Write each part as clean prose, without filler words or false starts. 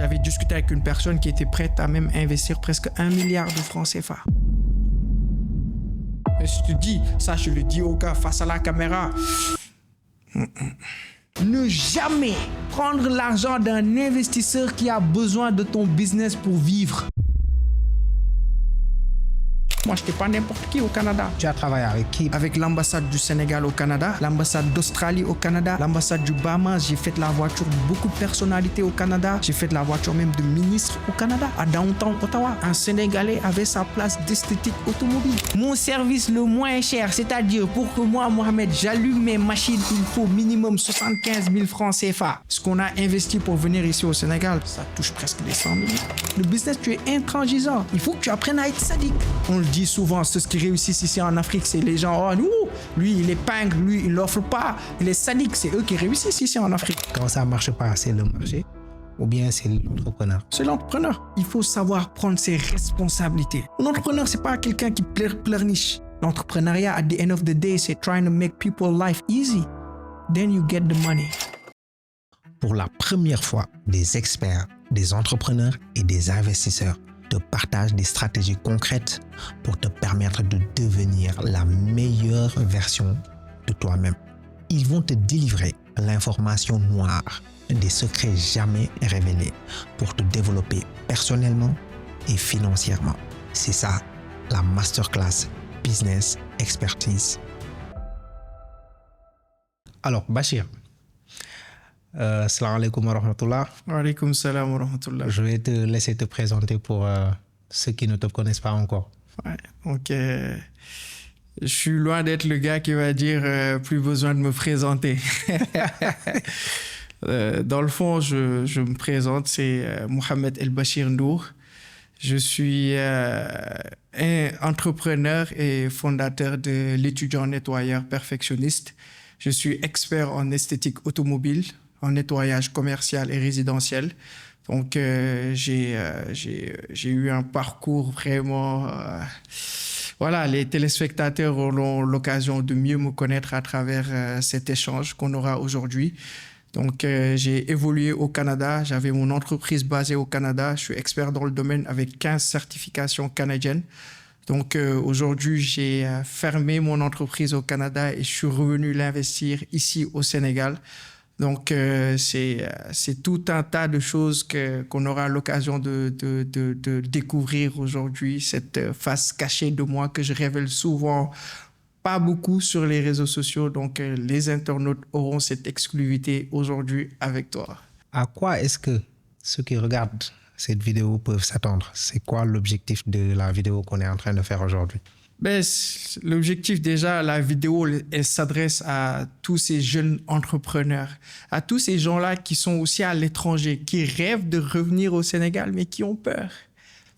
J'avais discuté avec une personne qui était prête à même investir presque 1 milliard de francs CFA. Et je te dis, ça je le dis au gars face à la caméra. Ne jamais prendre l'argent d'un investisseur qui a besoin de ton business pour vivre. Moi, je n'étais pas n'importe qui au Canada. Tu as travaillé avec qui? Avec l'ambassade du Sénégal au Canada, l'ambassade d'Australie au Canada, l'ambassade du Bahamas. J'ai fait la voiture de beaucoup de personnalités au Canada. J'ai fait la voiture même de ministres au Canada, à Downtown, Ottawa. Un Sénégalais avait sa place d'esthétique automobile. Mon service le moins cher, c'est-à-dire pour que moi, Mohamed, j'allume mes machines, il faut minimum 75 000 francs CFA. Ce qu'on a investi pour venir ici au Sénégal, ça touche presque les 100 000. Le business, tu es intransigeant. Il faut que tu apprennes à être sadique. On le dit souvent, ceux qui réussissent ici en Afrique, c'est les gens, oh, nous, lui, il est pingre, lui, il l'offre pas, il est sadique, c'est eux qui réussissent ici en Afrique. Quand ça marche pas, c'est le marché ou bien c'est l'entrepreneur? C'est l'entrepreneur. Il faut savoir prendre ses responsabilités. L'entrepreneur, c'est pas quelqu'un qui pleurniche. L'entrepreneuriat, at the end of the day, c'est trying to make people's life easy. Then you get the money. Pour la première fois, des experts, des entrepreneurs et des investisseurs te partagent des stratégies concrètes pour te permettre de devenir la meilleure version de toi-même. Ils vont te délivrer l'information noire, des secrets jamais révélés pour te développer personnellement et financièrement. C'est ça, la masterclass Business Expertise. Alors, Bachir, salam alaikum wa rahmatullah. Wa alaikum salam wa rahmatullah. Je vais te laisser te présenter pour ceux qui ne te connaissent pas encore. Ouais, donc, je suis loin d'être le gars qui va dire plus besoin de me présenter. Dans le fond, je me présente, c'est Mohamed El Bachir Ndour. Je suis un entrepreneur et fondateur de l'étudiant nettoyeur perfectionniste. Je suis expert en esthétique automobile, en nettoyage commercial et résidentiel. Donc, j'ai eu un parcours vraiment... voilà, les téléspectateurs auront l'occasion de mieux me connaître à travers cet échange qu'on aura aujourd'hui. Donc, j'ai évolué au Canada. J'avais mon entreprise basée au Canada. Je suis expert dans le domaine avec 15 certifications canadiennes. Donc, aujourd'hui, j'ai fermé mon entreprise au Canada et je suis revenu l'investir ici au Sénégal. Donc, c'est tout un tas de choses qu'on aura l'occasion de découvrir aujourd'hui, cette face cachée de moi que je révèle souvent pas beaucoup sur les réseaux sociaux. Donc, les internautes auront cette exclusivité aujourd'hui avec toi. À quoi est-ce que ceux qui regardent cette vidéo peuvent s'attendre? C'est quoi l'objectif de la vidéo qu'on est en train de faire aujourd'hui? Ben, l'objectif déjà, la vidéo, elle s'adresse à tous ces jeunes entrepreneurs, à tous ces gens-là qui sont aussi à l'étranger, qui rêvent de revenir au Sénégal, mais qui ont peur.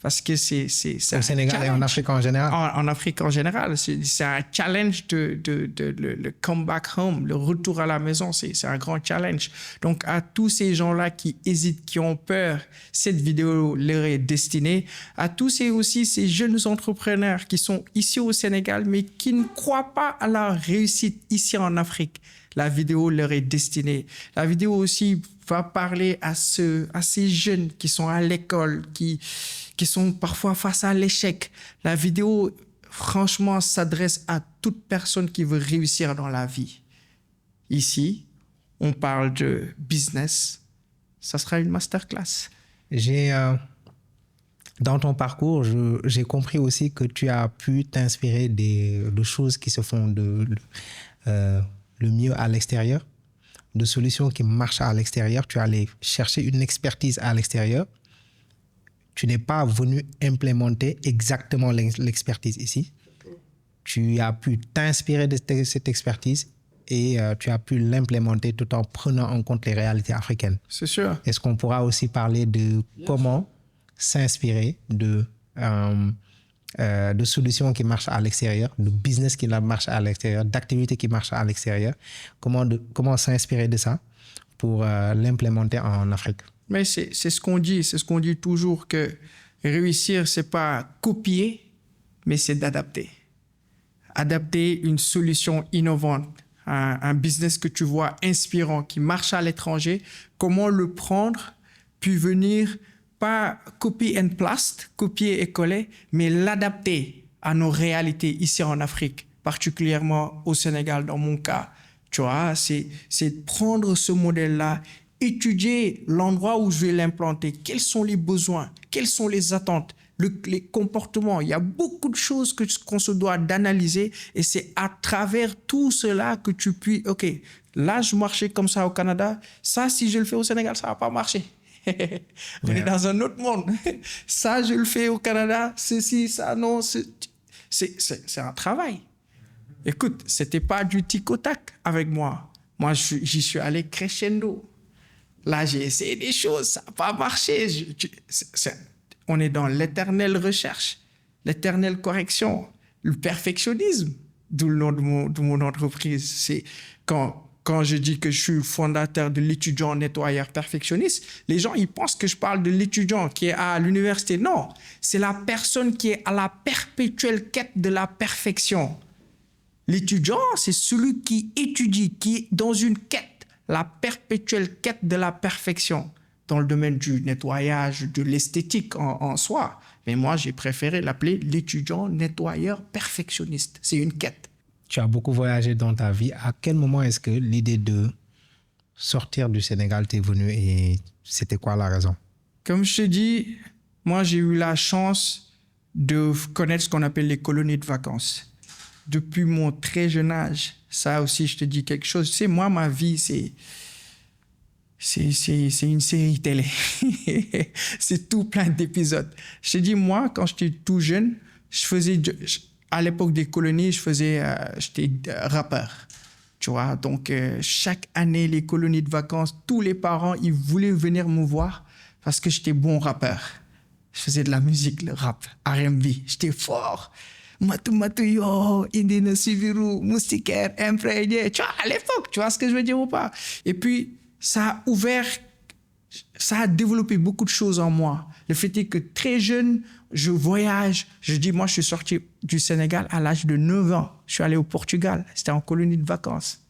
Parce que c'est au Sénégal et en Afrique en général. En Afrique en général, c'est un challenge le come back home, le retour à la maison, c'est un grand challenge. Donc à tous ces gens-là qui hésitent, qui ont peur, cette vidéo leur est destinée. À tous ces jeunes entrepreneurs qui sont ici au Sénégal mais qui ne croient pas à la réussite ici en Afrique. La vidéo leur est destinée. La vidéo aussi va parler à ces jeunes qui sont à l'école, qui sont parfois face à l'échec. La vidéo, franchement, s'adresse à toute personne qui veut réussir dans la vie. Ici, on parle de business. Ça sera une masterclass. Dans ton parcours, j'ai compris aussi que tu as pu t'inspirer de choses qui se font le mieux à l'extérieur, de solutions qui marchent à l'extérieur. Tu es allé chercher une expertise à l'extérieur. Tu n'es pas venu implémenter exactement l'expertise ici. Tu as pu t'inspirer de cette expertise et tu as pu l'implémenter tout en prenant en compte les réalités africaines. C'est sûr. Est-ce qu'on pourra aussi parler de comment s'inspirer de solutions qui marchent à l'extérieur, de business qui marche à l'extérieur, d'activités qui marchent à l'extérieur? Comment s'inspirer de ça pour l'implémenter en Afrique? Mais c'est ce qu'on dit toujours, que réussir, c'est pas copier, mais c'est d'adapter. Adapter une solution innovante, un business que tu vois inspirant, qui marche à l'étranger, comment le prendre pu venir, pas copy and paste, copier et coller, mais l'adapter à nos réalités ici en Afrique, particulièrement au Sénégal dans mon cas. Tu vois, c'est de prendre ce modèle-là, étudier l'endroit où je vais l'implanter, quels sont les besoins, quelles sont les attentes, les comportements. Il y a beaucoup de choses qu'on se doit d'analyser et c'est à travers tout cela que tu puis... OK, là, je marchais comme ça au Canada. Ça, si je le fais au Sénégal, ça ne va pas marcher. On est dans un autre monde. Ça, je le fais au Canada, ceci, ça, non. C'est un travail. Écoute, ce n'était pas du tic au tac avec moi. Moi, j'y suis allé crescendo. Là, j'ai essayé des choses, ça n'a pas marché. On est dans l'éternelle recherche, l'éternelle correction, le perfectionnisme, d'où le nom de mon entreprise. C'est quand je dis que je suis fondateur de l'étudiant nettoyeur perfectionniste, les gens, ils pensent que je parle de l'étudiant qui est à l'université. Non, c'est la personne qui est à la perpétuelle quête de la perfection. L'étudiant, c'est celui qui étudie, qui est dans une quête, la perpétuelle quête de la perfection dans le domaine du nettoyage, de l'esthétique en soi. Mais moi, j'ai préféré l'appeler l'étudiant nettoyeur perfectionniste. C'est une quête. Tu as beaucoup voyagé dans ta vie. À quel moment est-ce que l'idée de sortir du Sénégal t'est venue et c'était quoi la raison? Comme je te dis, moi, j'ai eu la chance de connaître ce qu'on appelle les colonies de vacances. Depuis mon très jeune âge, ça aussi, je te dis quelque chose. Tu sais, moi, ma vie, c'est une série télé. C'est tout plein d'épisodes. Je te dis, moi, quand j'étais tout jeune, à l'époque des colonies, j'étais rappeur. Tu vois, donc chaque année, les colonies de vacances, tous les parents, ils voulaient venir me voir parce que j'étais bon rappeur. Je faisais de la musique, le rap, R&B. J'étais fort. Matu yo, indina siviru, moustiquaire, imprégné. Tu vois, à l'époque, tu vois ce que je veux dire ou pas? Et puis, ça a développé beaucoup de choses en moi. Le fait est que très jeune, je voyage. Je dis, moi, je suis sorti du Sénégal à l'âge de 9 ans. Je suis allé au Portugal. C'était en colonie de vacances.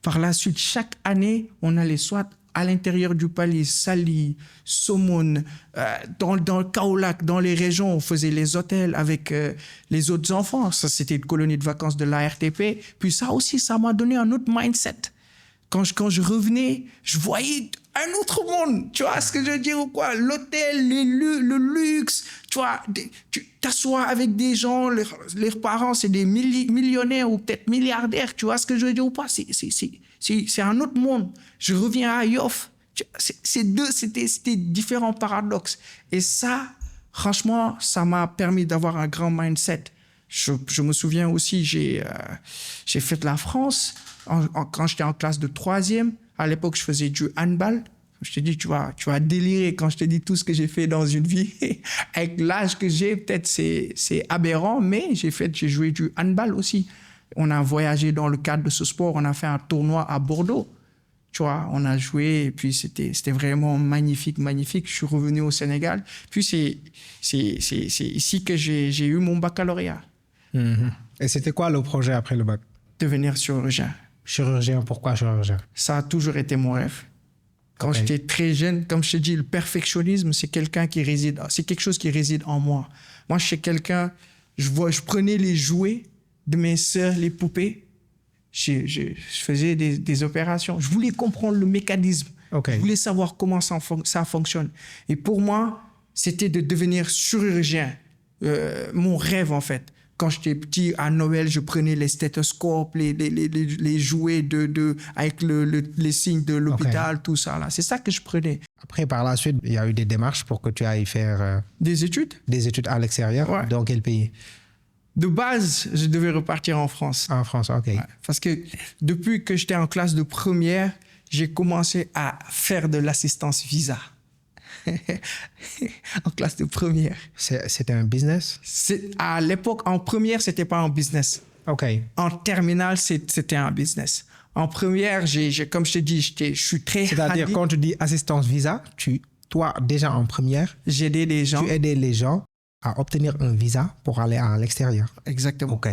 Par la suite, chaque année, on allait soit à l'intérieur du Palais, Sali, Somone, dans le Kaolack, dans les régions, on faisait les hôtels avec les autres enfants. Ça, c'était une colonie de vacances de l'ARTP. Puis ça aussi, ça m'a donné un autre mindset. Quand je revenais, je voyais un autre monde. Tu vois ce que je veux dire ou quoi? L'hôtel, le luxe. Tu vois, tu t'assois avec des gens, leurs parents, c'est des millionnaires ou peut-être milliardaires. Tu vois ce que je veux dire ou pas? C'est un autre monde. Je reviens à Yoff. C'était différents paradoxes. Et ça, franchement, ça m'a permis d'avoir un grand mindset. Je me souviens aussi, j'ai fait la France quand j'étais en classe de 3e. À l'époque, je faisais du handball. Je te dis, tu vas délirer quand je te dis tout ce que j'ai fait dans une vie. Avec l'âge que j'ai, peut-être c'est aberrant, mais j'ai joué du handball aussi. On a voyagé dans le cadre de ce sport. On a fait un tournoi à Bordeaux. Tu vois, on a joué et puis c'était vraiment magnifique, magnifique. Je suis revenu au Sénégal. Puis c'est ici que j'ai eu mon baccalauréat. Mm-hmm. Et c'était quoi le projet après le bac? Devenir chirurgien. Chirurgien, pourquoi chirurgien? Ça a toujours été mon rêve. Quand j'étais très jeune, comme je te dis, le perfectionnisme, c'est quelque chose qui réside en moi. Moi, je suis quelqu'un, je prenais les jouets de mes sœurs, les poupées, je faisais des opérations. Je voulais comprendre le mécanisme. Je voulais savoir comment ça fonctionne. Et pour moi, c'était de devenir chirurgien. Mon rêve, en fait. Quand j'étais petit, à Noël, je prenais les stéthoscopes, les jouets avec les signes de l'hôpital, tout ça. Là. C'est ça que je prenais. Après, par la suite, il y a eu des démarches pour que tu ailles faire... Des études? Des études à l'extérieur. Ouais. Dans quel pays? De base, je devais repartir en France. En France, ok. Ouais. Parce que depuis que j'étais en classe de première, j'ai commencé à faire de l'assistance visa. En classe de première. C'était un business? À l'époque, en première, c'était pas un business. Ok. En terminale, c'était un business. En première, comme je te dis, je suis très... C'est-à-dire, quand tu dis assistance visa, toi, déjà en première, j'aidais les gens. Tu aidais les gens à obtenir un visa pour aller à l'extérieur. Exactement. Ok.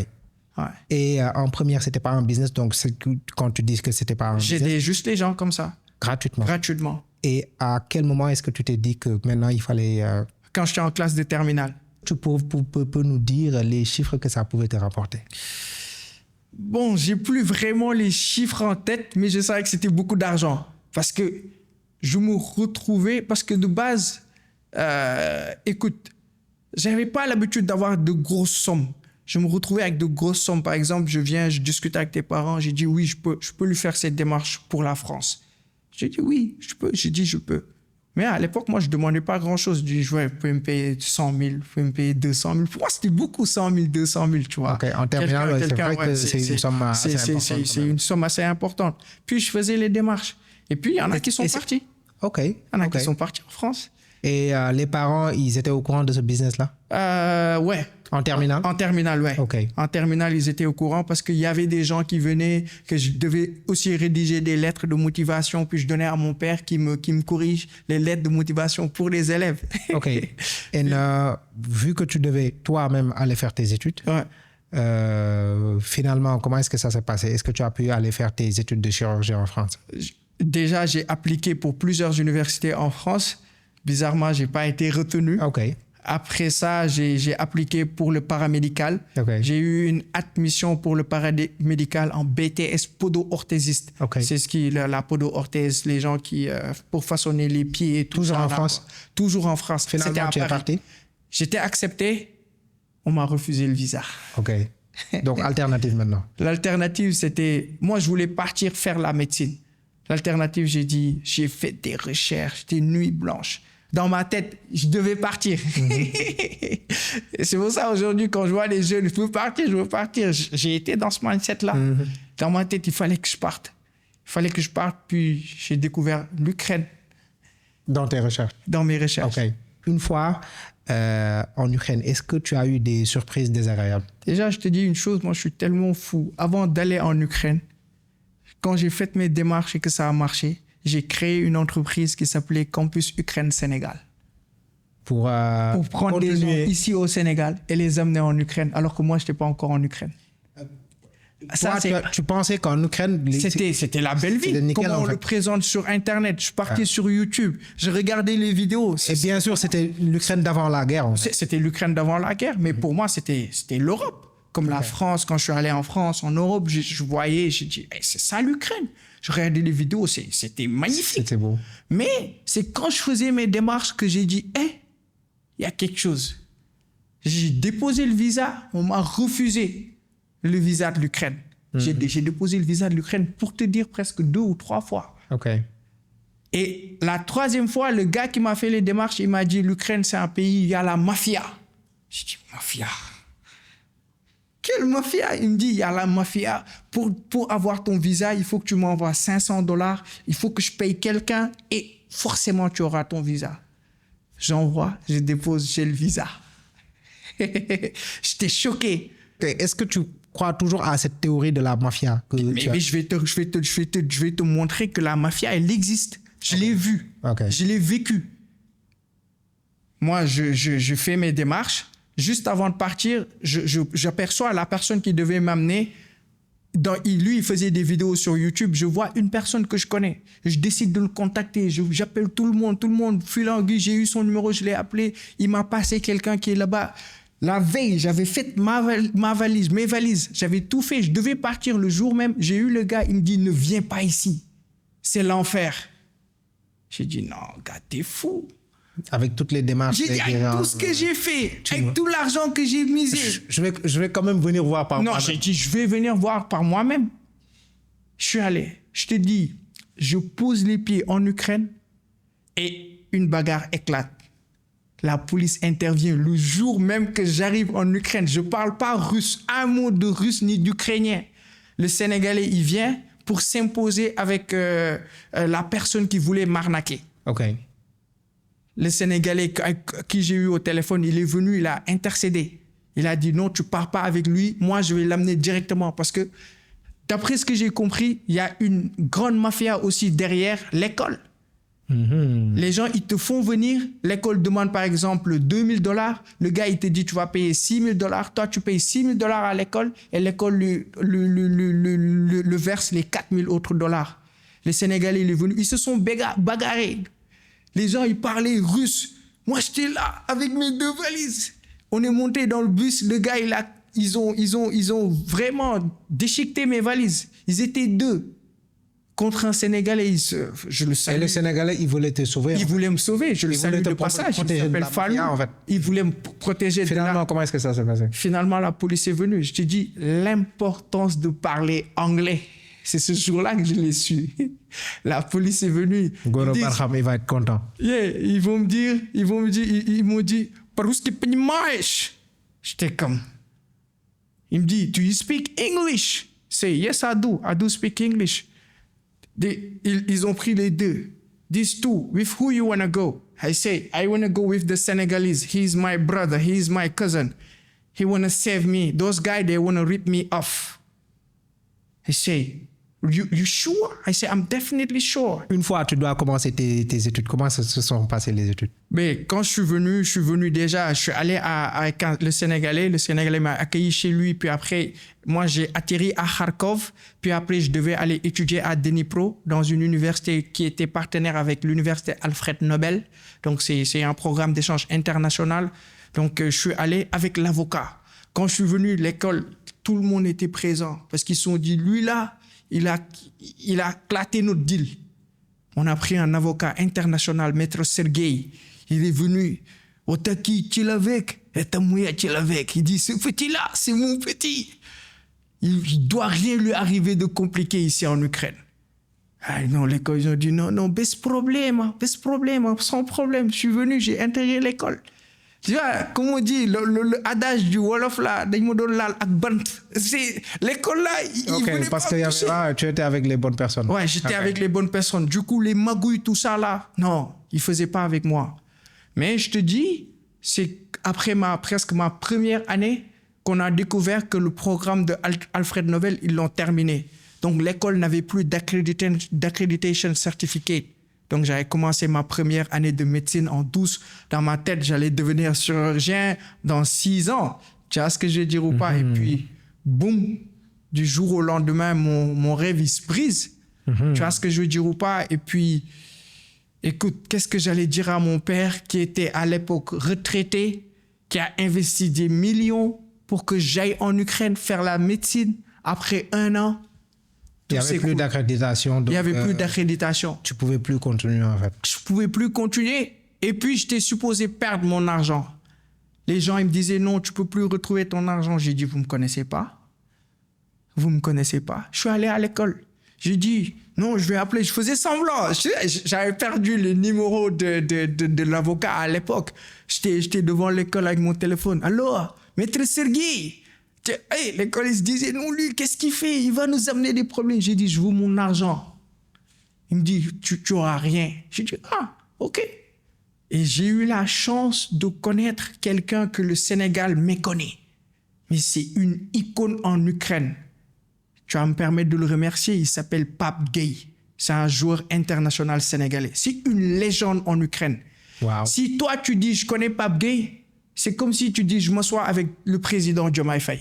Ouais. Et en première, c'était pas un business, donc quand tu dis que c'était pas un business... J'aidais juste les gens comme ça. Gratuitement. Gratuitement. Et à quel moment est-ce que tu t'es dit que maintenant il fallait... Quand j'étais en classe de terminale. Tu peux nous dire les chiffres que ça pouvait te rapporter? Bon, j'ai plus vraiment les chiffres en tête, mais je savais que c'était beaucoup d'argent. Parce que je me retrouvais... Parce que de base, écoute, j'avais pas l'habitude d'avoir de grosses sommes. Je me retrouvais avec de grosses sommes. Par exemple, je discute avec tes parents. J'ai dit oui, je peux lui faire cette démarche pour la France. J'ai dit oui, je peux. J'ai dit je peux. Mais à l'époque, moi, je ne demandais pas grand-chose. Je dis, ouais, vous pouvez me payer 100 000, vous pouvez me payer 200 000. Pour moi, c'était beaucoup, 100 000, 200 000, tu vois. Okay. En terminale, c'est vrai que c'est une somme assez importante. C'est une somme assez importante. Puis, je faisais les démarches. Et puis, il y en a qui sont partis. OK. Il y en a qui sont partis en France. Et les parents, ils étaient au courant de ce business-là? Ouais. En terminale? En terminale, ouais. Okay. En terminale, ils étaient au courant parce qu'il y avait des gens qui venaient, que je devais aussi rédiger des lettres de motivation, puis je donnais à mon père qui me corrige les lettres de motivation pour les élèves. OK. Et vu que tu devais toi-même aller faire tes études, finalement, comment est-ce que ça s'est passé? Est-ce que tu as pu aller faire tes études de chirurgie en France? Déjà, j'ai appliqué pour plusieurs universités en France. Bizarrement, je n'ai pas été retenu. OK. Après ça, j'ai appliqué pour le paramédical. Okay. J'ai eu une admission pour le paramédical en BTS podo-orthésiste. Okay. C'est ce qui la podo-orthèse, les gens qui pour façonner les pieds et tout. Toujours ça, en France? Toujours en France. Finalement, tu es parti? J'étais accepté. On m'a refusé le visa. OK. Donc, alternative maintenant? L'alternative, c'était... Moi, je voulais partir faire la médecine. L'alternative, j'ai fait des recherches, des nuits blanches. Dans ma tête, je devais partir. C'est pour ça, aujourd'hui, quand je vois les jeunes, je veux partir. J'ai été dans ce mindset-là. Dans ma tête, il fallait que je parte. Puis j'ai découvert l'Ukraine. Dans tes recherches? Dans mes recherches. OK. Une fois en Ukraine, est-ce que tu as eu des surprises désagréables? Déjà, je te dis une chose, moi, je suis tellement fou. Avant d'aller en Ukraine, quand j'ai fait mes démarches et que ça a marché, j'ai créé une entreprise qui s'appelait Campus Ukraine Sénégal. Pour prendre des gens ici au Sénégal et les amener en Ukraine, alors que moi, je n'étais pas encore en Ukraine. Ça, tu pensais qu'en Ukraine... C'était la belle vie. Nickel, comment on le présente sur Internet. Je partais sur YouTube, je regardais les vidéos. Et bien sûr, c'était l'Ukraine d'avant la guerre. En fait. C'était l'Ukraine d'avant la guerre, mais pour moi, c'était l'Europe. Comme la France, quand je suis allé en France, en Europe, je voyais, j'ai dit, hey, c'est ça l'Ukraine. Je regardais les vidéos, c'était magnifique. C'était beau. Mais c'est quand je faisais mes démarches que j'ai dit, hey, il y a quelque chose. J'ai déposé le visa, on m'a refusé le visa de l'Ukraine. J'ai déposé le visa de l'Ukraine pour te dire presque 2 ou 3 fois. OK. Et la 3e fois, le gars qui m'a fait les démarches, il m'a dit, l'Ukraine, c'est un pays, il y a la mafia. J'ai dit, mafia? Quelle mafia? Il me dit, il y a la mafia. Pour avoir ton visa, il faut que tu m'envoies $500. Il faut que je paye quelqu'un et forcément, tu auras ton visa. J'envoie, je dépose, j'ai le visa. J'étais choqué. Est-ce que tu crois toujours à cette théorie de la mafia? Mais je vais te montrer que la mafia, elle existe. Je l'ai vue. Okay. Je l'ai vécue. Moi, je fais mes démarches. Juste avant de partir, j'aperçois la personne qui devait m'amener. Lui, il faisait des vidéos sur YouTube. Je vois une personne que je connais. Je décide de le contacter. J'appelle tout le monde. Fil en aiguille, j'ai eu son numéro, je l'ai appelé. Il m'a passé quelqu'un qui est là-bas. La veille, j'avais fait mes valises. J'avais tout fait. Je devais partir le jour même. J'ai eu le gars, il me dit, ne viens pas ici. C'est l'enfer. J'ai dit, non, gars, t'es fou. Avec toutes les démarches. J'ai dit, avec tout ce que j'ai fait, avec tout l'argent que j'ai misé. Je vais quand même venir voir par moi-même. Non, j'ai dit, je vais venir voir par moi-même. Je suis allé. Je te dis, je pose les pieds en Ukraine et une bagarre éclate. La police intervient le jour même que j'arrive en Ukraine. Je ne parle pas russe, un mot de russe ni d'ukrainien. Le Sénégalais, il vient pour s'imposer avec la personne qui voulait m'arnaquer. OK. Le Sénégalais qui j'ai eu au téléphone, il est venu, il a intercédé. Il a dit non, tu ne pars pas avec lui, moi je vais l'amener directement. Parce que d'après ce que j'ai compris, il y a une grande mafia aussi derrière l'école. Les gens, ils te font venir, l'école demande par exemple $2 000, le gars il te dit tu vas payer $6 000, toi tu payes $6 000 à l'école et l'école le verse les $4 000 autres. Les Sénégalais, il est venu, ils se sont bagarrés Les gens, ils parlaient russe. Moi, j'étais là avec mes 2 valises. On est monté dans le bus. Le gars, ils ont vraiment déchiqueté mes valises. Ils étaient 2 contre un Sénégalais. Je le savais. Et le Sénégalais, il voulait te sauver. Il voulait me sauver. Je le salue de passage. Il s'appelle Fallou. En fait. Il voulait me protéger. Finalement, comment est-ce que ça s'est passé? Finalement, la police est venue. Je te dis l'importance de parler anglais. C'est ce jour-là que je l'ai su. La police est venue. Goro Barham, il va être content. Yeah, ils m'ont dit, по-русски понимаешь? J'étais comme. Il me dit, do you speak English? Say, yes, I do speak English. Ils ont pris les 2. These 2, with who you wanna go? I say, I wanna go with the Senegalese. He's my brother, he's my cousin. He wanna save me. Those guys, they wanna rip me off. I say, you sure? I say, I'm definitely sure. Une fois, tu dois commencer tes études. Comment se sont passées les études? Mais quand je suis venu déjà, je suis allé avec le Sénégalais. Le Sénégalais m'a accueilli chez lui. Puis après, moi, j'ai atterri à Kharkov. Puis après, je devais aller étudier à Dnipro, dans une université qui était partenaire avec l'université Alfred Nobel. Donc, c'est un programme d'échange international. Donc, je suis allé avec l'avocat. Quand je suis venu, l'école, tout le monde était présent. Parce qu'ils se sont dit, lui là, il a éclaté notre deal. On a pris un avocat international, Maître Sergueï. Il est venu. Otaki, tu l'avec? Etamouya, tu l'avec? Il dit, ce petit-là, c'est mon petit. Il ne doit rien lui arriver de compliqué ici en Ukraine. Ah non, l'école, ils ont dit, non, bez problème, sans problème. Je suis venu, j'ai intégré l'école. Tu vois, comme on dit, le adage du Wolof là, c'est l'école là, il voulait parce que tu étais avec les bonnes personnes. Ouais, j'étais avec les bonnes personnes. Du coup, les magouilles, tout ça là, non, ils faisaient pas avec moi. Mais je te dis, c'est après presque ma première année qu'on a découvert que le programme de Alfred Nobel, ils l'ont terminé. Donc l'école n'avait plus d'accreditation certificate. Donc, j'avais commencé ma première année de médecine en douce. Dans ma tête, j'allais devenir chirurgien dans 6 ans. Tu vois ce que je veux dire ou pas? Et puis, boum, du jour au lendemain, mon rêve, il se brise. Tu vois ce que je veux dire ou pas? Et puis, écoute, qu'est-ce que j'allais dire à mon père qui était à l'époque retraité, qui a investi des millions pour que j'aille en Ukraine faire la médecine après 1 an? Il n'y avait plus d'accréditation. Il n'y avait plus d'accréditation. Tu ne pouvais plus continuer en fait. Je ne pouvais plus continuer. Et puis, j'étais supposé perdre mon argent. Les gens, ils me disaient, non, tu ne peux plus retrouver ton argent. J'ai dit, vous ne me connaissez pas? Vous ne me connaissez pas? Je suis allé à l'école. J'ai dit, non, je vais appeler. Je faisais semblant. J'avais perdu le numéro de l'avocat à l'époque. J'étais devant l'école avec mon téléphone. Allô, Maître Sergueï? Hey, l'école, ils se disaient, non, lui, qu'est-ce qu'il fait? Il va nous amener des problèmes. J'ai dit, je veux mon argent. Il me dit, tu n'auras rien. J'ai dit, ah, OK. Et j'ai eu la chance de connaître quelqu'un que le Sénégal méconnaît. Mais c'est une icône en Ukraine. Tu vas me permettre de le remercier. Il s'appelle Pape Gueye. C'est un joueur international sénégalais. C'est une légende en Ukraine. Wow. Si toi, tu dis, je connais Pape Gueye, c'est comme si tu dis, je m'assois avec le président Diomaye Faye.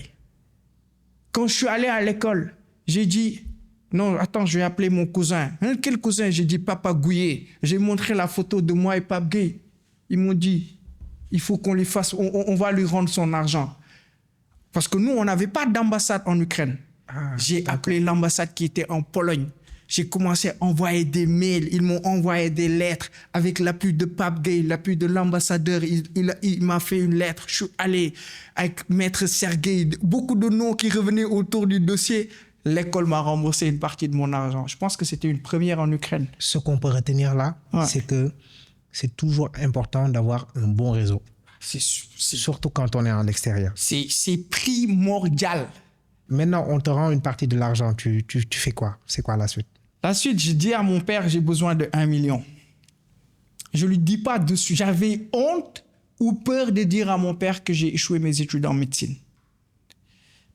Quand je suis allé à l'école, j'ai dit, non, attends, je vais appeler mon cousin. Hein, quel cousin? J'ai dit, Papa Gouillet. J'ai montré la photo de moi et Pape Gueye. Ils m'ont dit, il faut qu'on les fasse, on va lui rendre son argent. Parce que nous, on n'avait pas d'ambassade en Ukraine. J'ai appelé l'ambassade qui était en Pologne. J'ai commencé à envoyer des mails. Ils m'ont envoyé des lettres avec l'appui de Pape Gueye, l'appui de l'ambassadeur. Il m'a fait une lettre. Je suis allé avec Maître Sergueï. Beaucoup de noms qui revenaient autour du dossier. L'école m'a remboursé une partie de mon argent. Je pense que c'était une première en Ukraine. Ce qu'on peut retenir là, c'est que c'est toujours important d'avoir un bon réseau. Surtout quand on est en extérieur. C'est primordial. Maintenant, on te rend une partie de l'argent. Tu fais quoi? C'est quoi la suite? La suite, j'ai dit à mon père, j'ai besoin de 1 million. Je ne lui dis pas dessus. J'avais honte ou peur de dire à mon père que j'ai échoué mes études en médecine.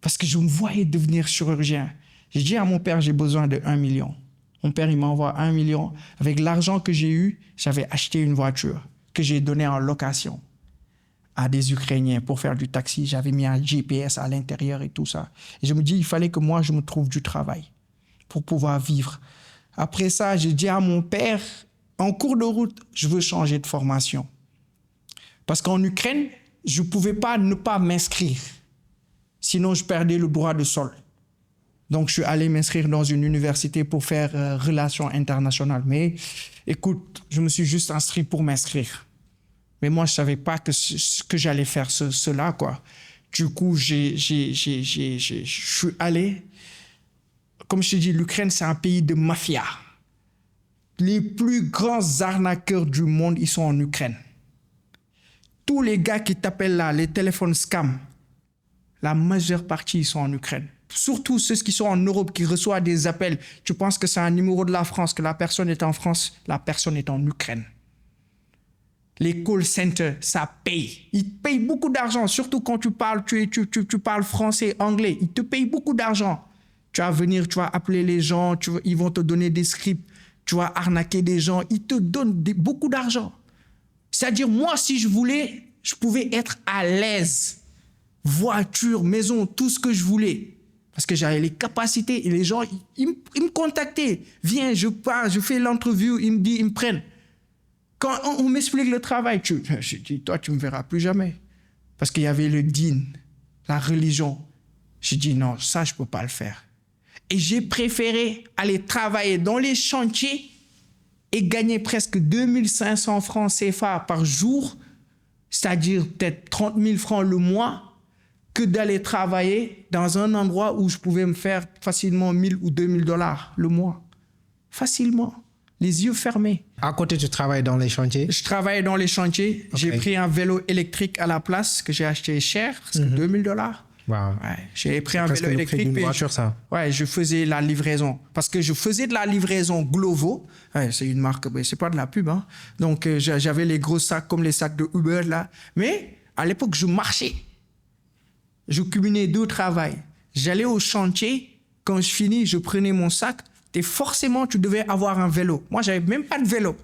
Parce que je me voyais devenir chirurgien. J'ai dit à mon père, j'ai besoin de 1 million. Mon père, il m'envoie 1 million. Avec l'argent que j'ai eu, j'avais acheté une voiture que j'ai donnée en location à des Ukrainiens pour faire du taxi. J'avais mis un GPS à l'intérieur et tout ça. Et je me dis, il fallait que moi, je me trouve du travail pour pouvoir vivre. Après ça, j'ai dit à mon père, en cours de route, je veux changer de formation. Parce qu'en Ukraine, je ne pouvais pas ne pas m'inscrire. Sinon, je perdais le droit de sol. Donc, je suis allé m'inscrire dans une université pour faire relations internationales. Mais écoute, je me suis juste inscrit pour m'inscrire. Mais moi, je ne savais pas que j'allais faire cela, quoi. Du coup, je suis allé. Comme je te dis, l'Ukraine, c'est un pays de mafia. Les plus grands arnaqueurs du monde, ils sont en Ukraine. Tous les gars qui t'appellent là, les téléphones scam, la majeure partie, ils sont en Ukraine. Surtout ceux qui sont en Europe, qui reçoivent des appels. Tu penses que c'est un numéro de la France, que la personne est en France, la personne est en Ukraine. Les call centers, ça paye. Ils te payent beaucoup d'argent, surtout quand tu parles, tu parles français, anglais. Ils te payent beaucoup d'argent. Tu vas venir, tu vas appeler les gens, ils vont te donner des scripts, tu vas arnaquer des gens. Ils te donnent beaucoup d'argent. C'est-à-dire, moi, si je voulais, je pouvais être à l'aise. Voiture, maison, tout ce que je voulais. Parce que j'avais les capacités et les gens, ils me contactaient. Viens, je pars, je fais l'entrevue, ils me prennent. Quand on m'explique le travail, je dis, toi, tu ne me verras plus jamais. Parce qu'il y avait le din, la religion. J'ai dit, non, ça, je ne peux pas le faire. Et j'ai préféré aller travailler dans les chantiers et gagner presque 2500 francs CFA par jour, c'est-à-dire peut-être 30 000 francs le mois, que d'aller travailler dans un endroit où je pouvais me faire facilement 1000 ou 2000 dollars le mois. Facilement, les yeux fermés. À côté, tu travailles dans les chantiers? Je travaillais dans les chantiers. Okay. J'ai pris un vélo électrique à la place que j'ai acheté cher, presque 2000 dollars. Wow. Ouais, j'ai pris un vélo électrique. Une voiture, ça. Ouais, je faisais la livraison. Parce que je faisais de la livraison Glovo. Ouais, c'est une marque, mais c'est pas de la pub. Hein. Donc, j'avais les gros sacs comme les sacs de Uber, là. Mais à l'époque, je marchais. Je cumulais 2 travails. J'allais au chantier. Quand je finis, je prenais mon sac. Et forcément, tu devais avoir un vélo. Moi, j'avais même pas de vélo.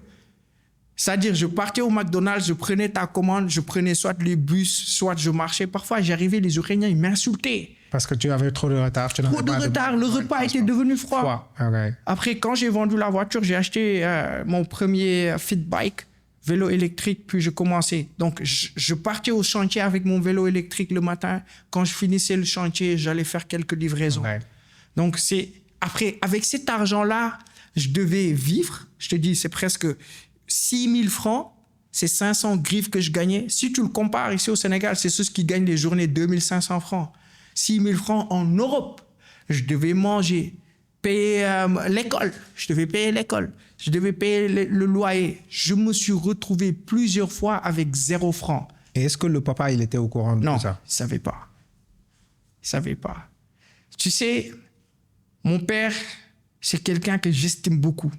C'est-à-dire, je partais au McDonald's, je prenais ta commande, je prenais soit les bus, soit je marchais. Parfois, j'arrivais, les Ukrainiens, ils m'insultaient. Parce que tu avais trop de retard. Trop de retard, le repas était devenu froid. Okay. Après, quand j'ai vendu la voiture, j'ai acheté mon premier fit bike, vélo électrique, puis je commençais. Donc, je partais au chantier avec mon vélo électrique le matin. Quand je finissais le chantier, j'allais faire quelques livraisons. Okay. Donc, après, avec cet argent-là, je devais vivre. Je te dis, c'est presque 6 000 francs, c'est 500 griffes que je gagnais. Si tu le compares ici au Sénégal, c'est ceux qui gagnent les journées 2500 francs. 6 000 francs en Europe. Je devais manger, payer l'école. Je devais payer l'école. Je devais payer le loyer. Je me suis retrouvé plusieurs fois avec 0 francs. Et est-ce que le papa, il était au courant de tout ça? Non, il ne savait pas. Il ne savait pas. Tu sais, mon père, c'est quelqu'un que j'estime beaucoup.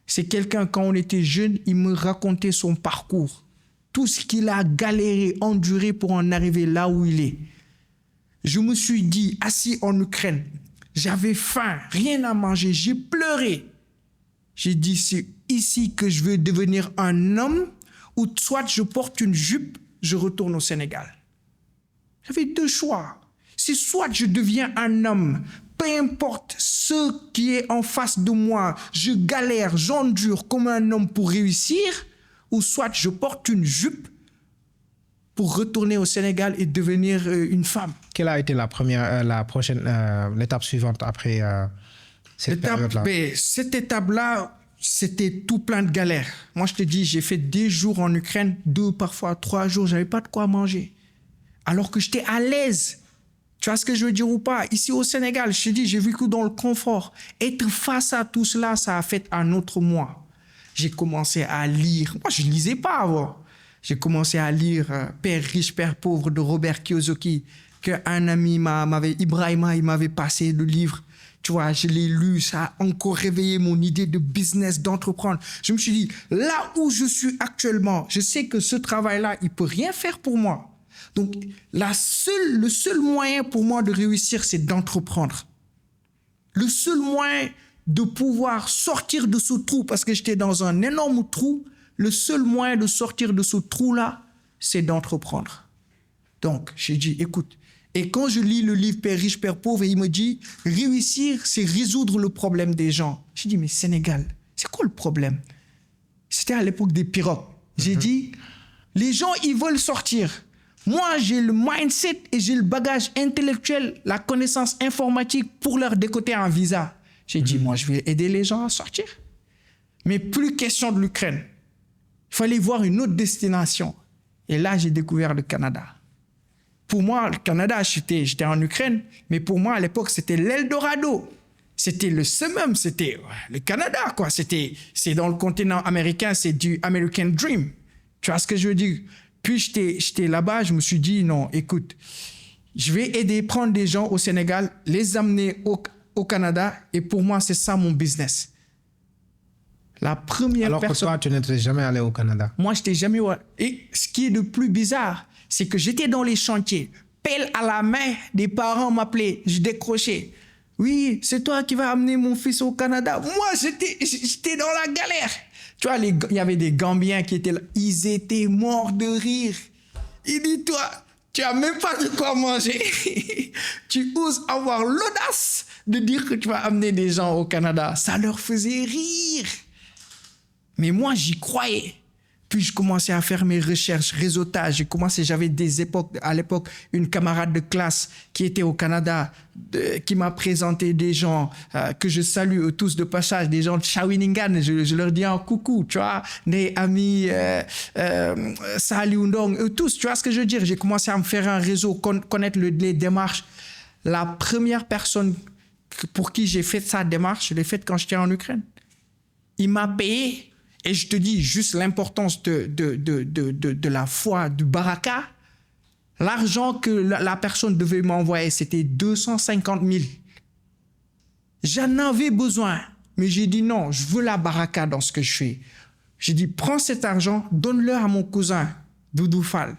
C'est quelqu'un, quand on était jeune, il me racontait son parcours. Tout ce qu'il a galéré, enduré pour en arriver là où il est. Je me suis dit, assis en Ukraine, j'avais faim, rien à manger, j'ai pleuré. J'ai dit, c'est ici que je veux devenir un homme, ou soit je porte une jupe, je retourne au Sénégal. J'avais 2 choix. C'est soit je deviens un homme, peu importe ce qui est en face de moi, je galère, j'endure comme un homme pour réussir, ou soit je porte une jupe pour retourner au Sénégal et devenir une femme. Quelle a été l'étape suivante après cette période-là? Cette étape-là, c'était tout plein de galères. Moi, je te dis, j'ai fait des jours en Ukraine, 2, parfois 3 jours, j'avais pas de quoi manger. Alors que j'étais à l'aise. Tu vois ce que je veux dire ou pas? Ici au Sénégal, je te dis, j'ai vécu dans le confort. Être face à tout cela, ça a fait un autre moi. J'ai commencé à lire. Moi, je ne lisais pas avant. J'ai commencé à lire Père riche, Père pauvre de Robert Kiyosaki, qu'un ami Ibrahima, il m'avait passé le livre. Tu vois, je l'ai lu, ça a encore réveillé mon idée de business, d'entreprendre. Je me suis dit, là où je suis actuellement, je sais que ce travail-là, il ne peut rien faire pour moi. Donc, le seul moyen pour moi de réussir, c'est d'entreprendre. Le seul moyen de pouvoir sortir de ce trou, parce que j'étais dans un énorme trou, le seul moyen de sortir de ce trou-là, c'est d'entreprendre. Donc, j'ai dit, écoute, et quand je lis le livre Père riche, Père pauvre, il me dit, réussir, c'est résoudre le problème des gens. J'ai dit, mais Sénégal, c'est quoi le problème? C'était à l'époque des pirogues. J'ai dit, les gens, ils veulent sortir. Moi, j'ai le mindset et j'ai le bagage intellectuel, la connaissance informatique pour leur décoter un visa. J'ai dit, moi, je vais aider les gens à sortir. Mais plus question de l'Ukraine. Il fallait voir une autre destination. Et là, j'ai découvert le Canada. Pour moi, le Canada, j'étais en Ukraine, mais pour moi, à l'époque, c'était l'Eldorado. C'était le summum, c'était le Canada, quoi. C'est dans le continent américain, c'est du American Dream. Tu vois ce que je veux dire? Puis j'étais là-bas, je me suis dit, non, écoute, je vais prendre des gens au Sénégal, les amener au Canada, et pour moi, c'est ça mon business. La première Alors personne... que toi, tu n'étais jamais allé au Canada. Moi, je n'étais jamais... Et ce qui est le plus bizarre, c'est que j'étais dans les chantiers, pelle à la main, des parents m'appelaient, je décrochais. Oui, c'est toi qui vas amener mon fils au Canada. Moi, j'étais dans la galère. Tu vois, il y avait des Gambiens qui étaient là. Ils étaient morts de rire. Il dit, toi, tu n'as même pas de quoi manger. Tu oses avoir l'audace de dire que tu vas amener des gens au Canada. Ça leur faisait rire. Mais moi, j'y croyais. Puis je commençais à faire mes recherches, réseautage. J'avais à l'époque, une camarade de classe qui était au Canada, qui m'a présenté des gens que je salue tous de passage, des gens de Shawinigan. Je leur dis un coucou, tu vois, des amis Sali Undong, eux tous, tu vois ce que je veux dire. J'ai commencé à me faire un réseau, connaître les démarches. La première personne pour qui j'ai fait sa démarche, je l'ai faite quand j'étais en Ukraine. Il m'a payé. Et je te dis juste l'importance de la foi, du baraka. L'argent que la personne devait m'envoyer, c'était 250 000. J'en avais besoin. Mais j'ai dit non, je veux la baraka dans ce que je fais. J'ai dit, prends cet argent, donne-le à mon cousin, Doudou Fall.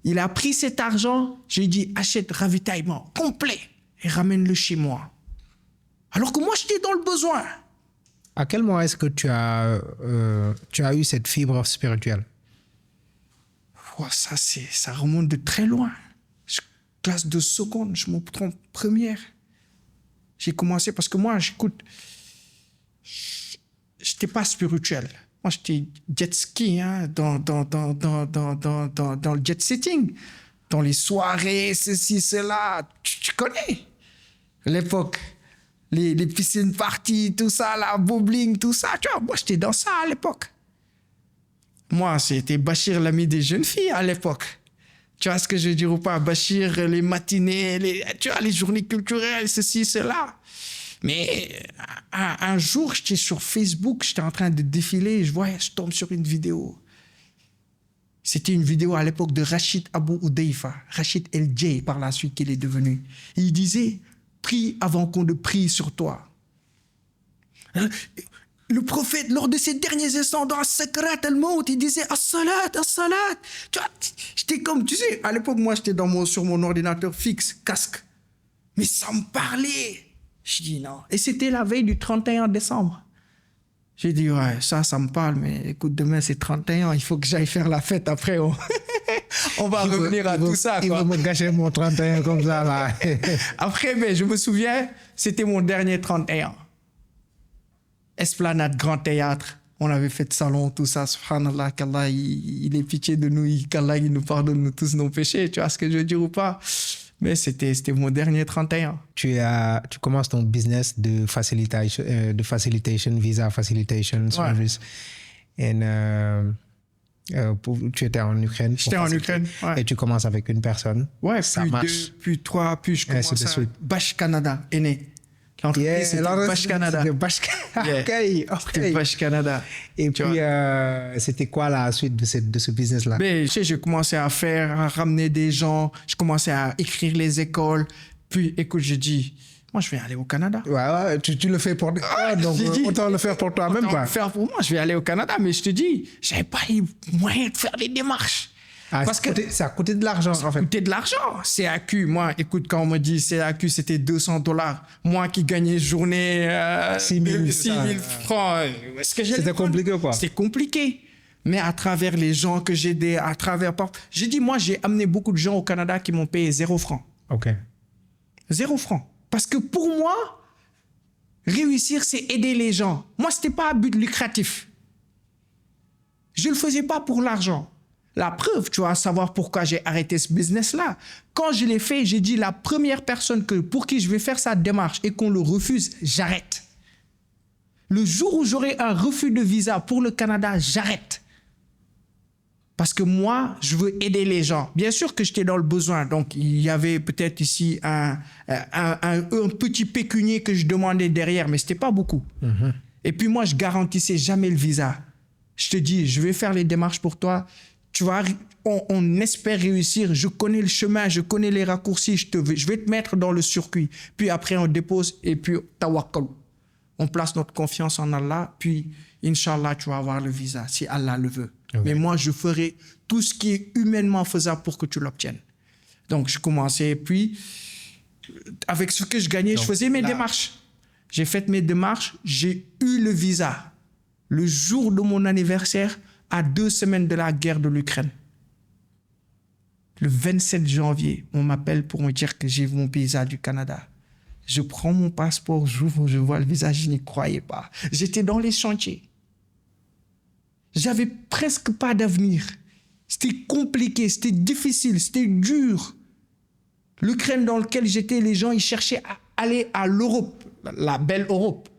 Il a pris cet argent, j'ai dit, achète ravitaillement complet et ramène-le chez moi. Alors que moi, j'étais dans le besoin. À quel moment est-ce que tu as eu cette fibre spirituelle? Oh, ça remonte de très loin. Classe de seconde, je me trompe première. J'ai commencé parce que moi, j'écoute, j'étais pas spirituel. Moi, j'étais jet ski, hein, dans le jet setting, dans les soirées, ceci, cela. Tu connais l'époque. Les piscines parties, tout ça, la bowling, tout ça. Tu vois, moi, j'étais dans ça à l'époque. Moi, c'était Bachir, l'ami des jeunes filles à l'époque. Tu vois ce que je veux dire ou pas? Bachir, les matinées, tu vois, les journées culturelles, ceci, cela. Mais un jour, j'étais sur Facebook, j'étais en train de défiler, je tombe sur une vidéo. C'était une vidéo à l'époque de Rachid Abou Oudeifa, Rachid El-Jay, par la suite qu'il est devenu. Il disait... Prie avant qu'on ne prie sur toi. Le prophète, lors de ses derniers instants dans Sakrat al-Maut, il disait As-salat, as-salat. Tu vois, j'étais comme, tu sais, à l'époque, moi, j'étais sur mon ordinateur fixe, casque. Mais ça me parlait. Je dis non. Et c'était la veille du 31 décembre. J'ai dit, ouais, ça me parle, mais écoute, demain, c'est 31, il faut que j'aille faire la fête après. On va revenir à tout ça. Il va me gâcher mon 31 comme ça, là. Après, mais je me souviens, c'était mon dernier 31. Esplanade, Grand Théâtre. On avait fait de salon, tout ça. Subhanallah, qu'Allah, il ait pitié de nous, qu'Allah, il nous pardonne tous nos péchés. Tu vois ce que je veux dire ou pas? Mais c'était mon dernier 31. Tu commences ton business de facilitation, visa facilitation service. Ouais. Tu étais en Ukraine. J'étais en Ukraine, ouais. Et tu commences avec une personne. Ouais, ça puis marche. 2, puis 3, puis je commence à... Bash Canada est né. L'entreprise, c'était Bash Canada. C'était Bash Canada. Et puis, c'était quoi la suite de ce business-là? Mais, tu sais, j'ai commencé à ramener des gens, je commençais à écrire les écoles. Puis, écoute, je dis, moi, je vais aller au Canada. Ouais, tu le fais pour... donc, autant le faire pour toi-même, quoi. Autant le faire pour moi, je vais aller au Canada. Mais je te dis, je n'avais pas les moyens de faire les démarches. Parce que ça a coûté de l'argent, en fait. Ça a coûté de l'argent. CAQ, moi, écoute, quand on me dit CAQ, c'était $200. Moi qui gagnais journée 6 000 francs. C'était compliqué, quoi. C'était compliqué. Mais à travers les gens que j'ai aidés, j'ai dit, moi, j'ai amené beaucoup de gens au Canada qui m'ont payé 0 francs. OK. 0 francs. Parce que pour moi, réussir, c'est aider les gens. Moi, ce n'était pas un but lucratif. Je ne le faisais pas pour l'argent. La preuve, tu vas savoir pourquoi j'ai arrêté ce business-là. Quand je l'ai fait, j'ai dit la première personne pour qui je vais faire sa démarche et qu'on le refuse, j'arrête. Le jour où j'aurai un refus de visa pour le Canada, j'arrête. Parce que moi, je veux aider les gens. Bien sûr que j'étais dans le besoin. Donc, il y avait peut-être ici un petit pécunier que je demandais derrière, mais ce n'était pas beaucoup. Et puis moi, je garantissais jamais le visa. Je te dis, je vais faire les démarches pour toi. Tu vois, on espère réussir. Je connais le chemin, je connais les raccourcis. Je vais te mettre dans le circuit. Puis après, on dépose et puis tawakkal. On place notre confiance en Allah. Puis, Inch'Allah, tu vas avoir le visa, si Allah le veut. Okay. Mais moi, je ferai tout ce qui est humainement faisable pour que tu l'obtiennes. Donc, je commençais. Puis, avec ce que je gagnais, je faisais mes démarches. J'ai fait mes démarches. J'ai eu le visa. Le jour de mon anniversaire, à 2 semaines de la guerre de l'Ukraine. Le 27 janvier, on m'appelle pour me dire que j'ai mon visa du Canada. Je prends mon passeport, j'ouvre, je vois le visa, je n'y croyais pas. J'étais dans les chantiers. J'avais presque pas d'avenir. C'était compliqué, c'était difficile, c'était dur. L'Ukraine dans laquelle j'étais, les gens, ils cherchaient à aller à l'Europe, la belle Europe,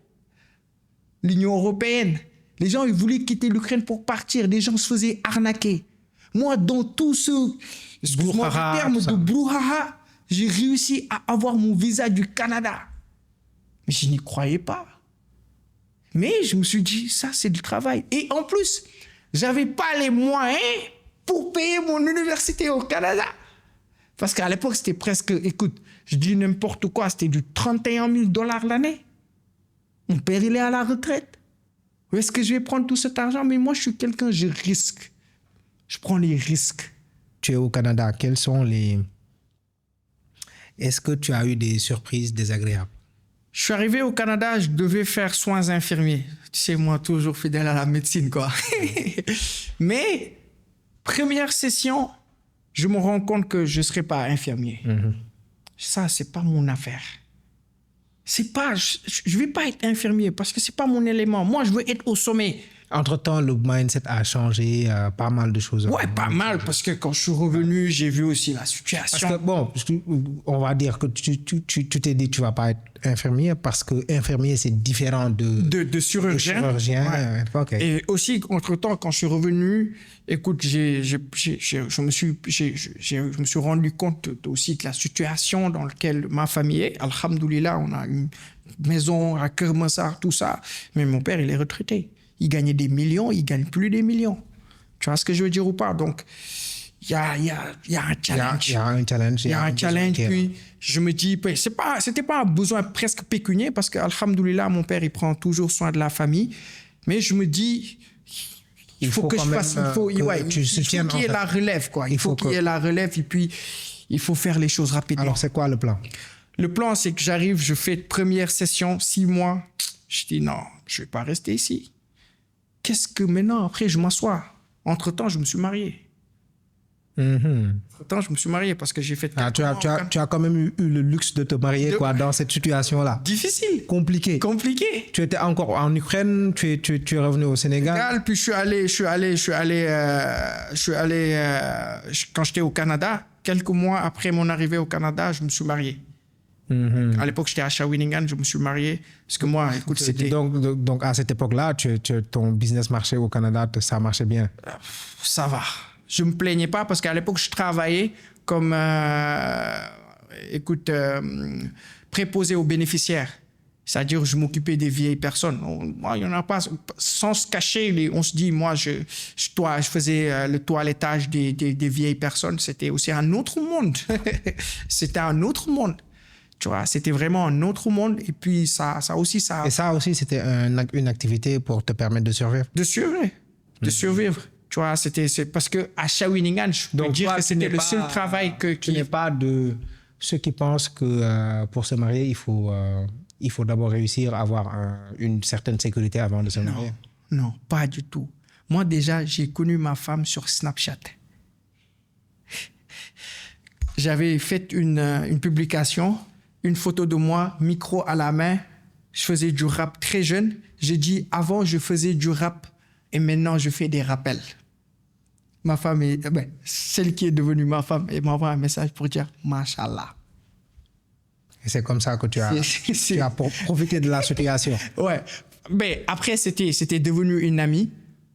l'Union européenne. Les gens, ils voulaient quitter l'Ukraine pour partir. Les gens se faisaient arnaquer. Moi, dans tout ce terme de brouhaha, j'ai réussi à avoir mon visa du Canada. Mais je n'y croyais pas. Mais je me suis dit, ça, c'est du travail. Et en plus, je n'avais pas les moyens pour payer mon université au Canada. Parce qu'à l'époque, c'était presque, écoute, je dis n'importe quoi, c'était du 31 000 $ l'année. Mon père, il est à la retraite. Où est-ce que je vais prendre tout cet argent? Mais moi, je suis quelqu'un, je risque. Je prends les risques. Tu es au Canada, quels sont les... Est-ce que tu as eu des surprises désagréables? Je suis arrivé au Canada, je devais faire soins infirmiers. Tu sais, moi, toujours fidèle à la médecine, quoi. Mais, première session, je me rends compte que je ne serai pas infirmier. Ça, ce n'est pas mon affaire. C'est pas, je ne vais pas être infirmier parce que ce n'est pas mon élément. Moi, je veux être au sommet. Entre-temps, le mindset a changé, pas mal de choses. Ouais, pas mal, parce que quand je suis revenu, j'ai vu aussi la situation. Parce que, bon, on va dire que tu t'es dit que tu ne vas pas être infirmier parce que infirmier, c'est différent de chirurgien. Ouais. Okay. Et aussi, entre-temps, quand je suis revenu, écoute, je me suis rendu compte aussi de la situation dans laquelle ma famille est. Alhamdoulilah, on a une maison à Kermassar, tout ça. Mais mon père, il est retraité. Il gagnait des millions, il ne gagne plus des millions. Tu vois ce que je veux dire ou pas? Donc, il y a un challenge. Il y a un challenge. Il y a un challenge. Puis, je me dis, ce n'était pas un besoin presque pécunier parce que, alhamdoulilah, mon père, il prend toujours soin de la famille. Mais je me dis, il faut que je fasse... Il faut qu'il y ait la relève, quoi. Il faut qu'il y ait la relève et puis, il faut faire les choses rapidement. Alors, c'est quoi le plan? Le plan, c'est que j'arrive, je fais première session, 6 mois. Je dis, non, je ne vais pas rester ici. Qu'est-ce que maintenant, après, je m'assois. Entre-temps, je me suis marié. Entre-temps, je me suis marié parce que j'ai fait... Tu as quand même eu le luxe de te marier dans cette situation-là. Difficile. Compliqué. Compliqué. Tu étais encore en Ukraine, tu es revenu au Sénégal. Puis je suis allé quand j'étais au Canada, quelques mois après mon arrivée au Canada, je me suis marié. À l'époque, j'étais à Shawinigan, je me suis marié. Parce que moi, écoute, c'était... Donc, à cette époque-là, ton business marchait au Canada, ça marchait bien? Ça va. Je ne me plaignais pas parce qu'à l'époque, je travaillais comme, préposé aux bénéficiaires. C'est-à-dire, je m'occupais des vieilles personnes. Moi, il n'y en a pas... Sans se cacher, on se dit, moi, je faisais le toilettage des vieilles personnes. C'était aussi un autre monde. C'était un autre monde. Tu vois, c'était vraiment un autre monde. Et puis, ça aussi... Et ça aussi, c'était une activité pour te permettre de survivre? De survivre. Tu vois, c'est parce qu'à Shawinigan, je peux dire que c'était le seul travail Tu n'es pas de ceux qui pensent que pour se marier, il faut d'abord réussir à avoir une certaine sécurité avant de se marier? Non, pas du tout. Moi, déjà, j'ai connu ma femme sur Snapchat. J'avais fait une publication, une photo de moi, micro à la main. Je faisais du rap très jeune. J'ai dit, avant, je faisais du rap Et maintenant, je fais des rappels. Ma femme, celle qui est devenue ma femme, elle m'envoie un message pour dire « Mashallah ». Et c'est comme ça que tu as profité de la situation. Ouais. Mais après, c'était devenu une amie.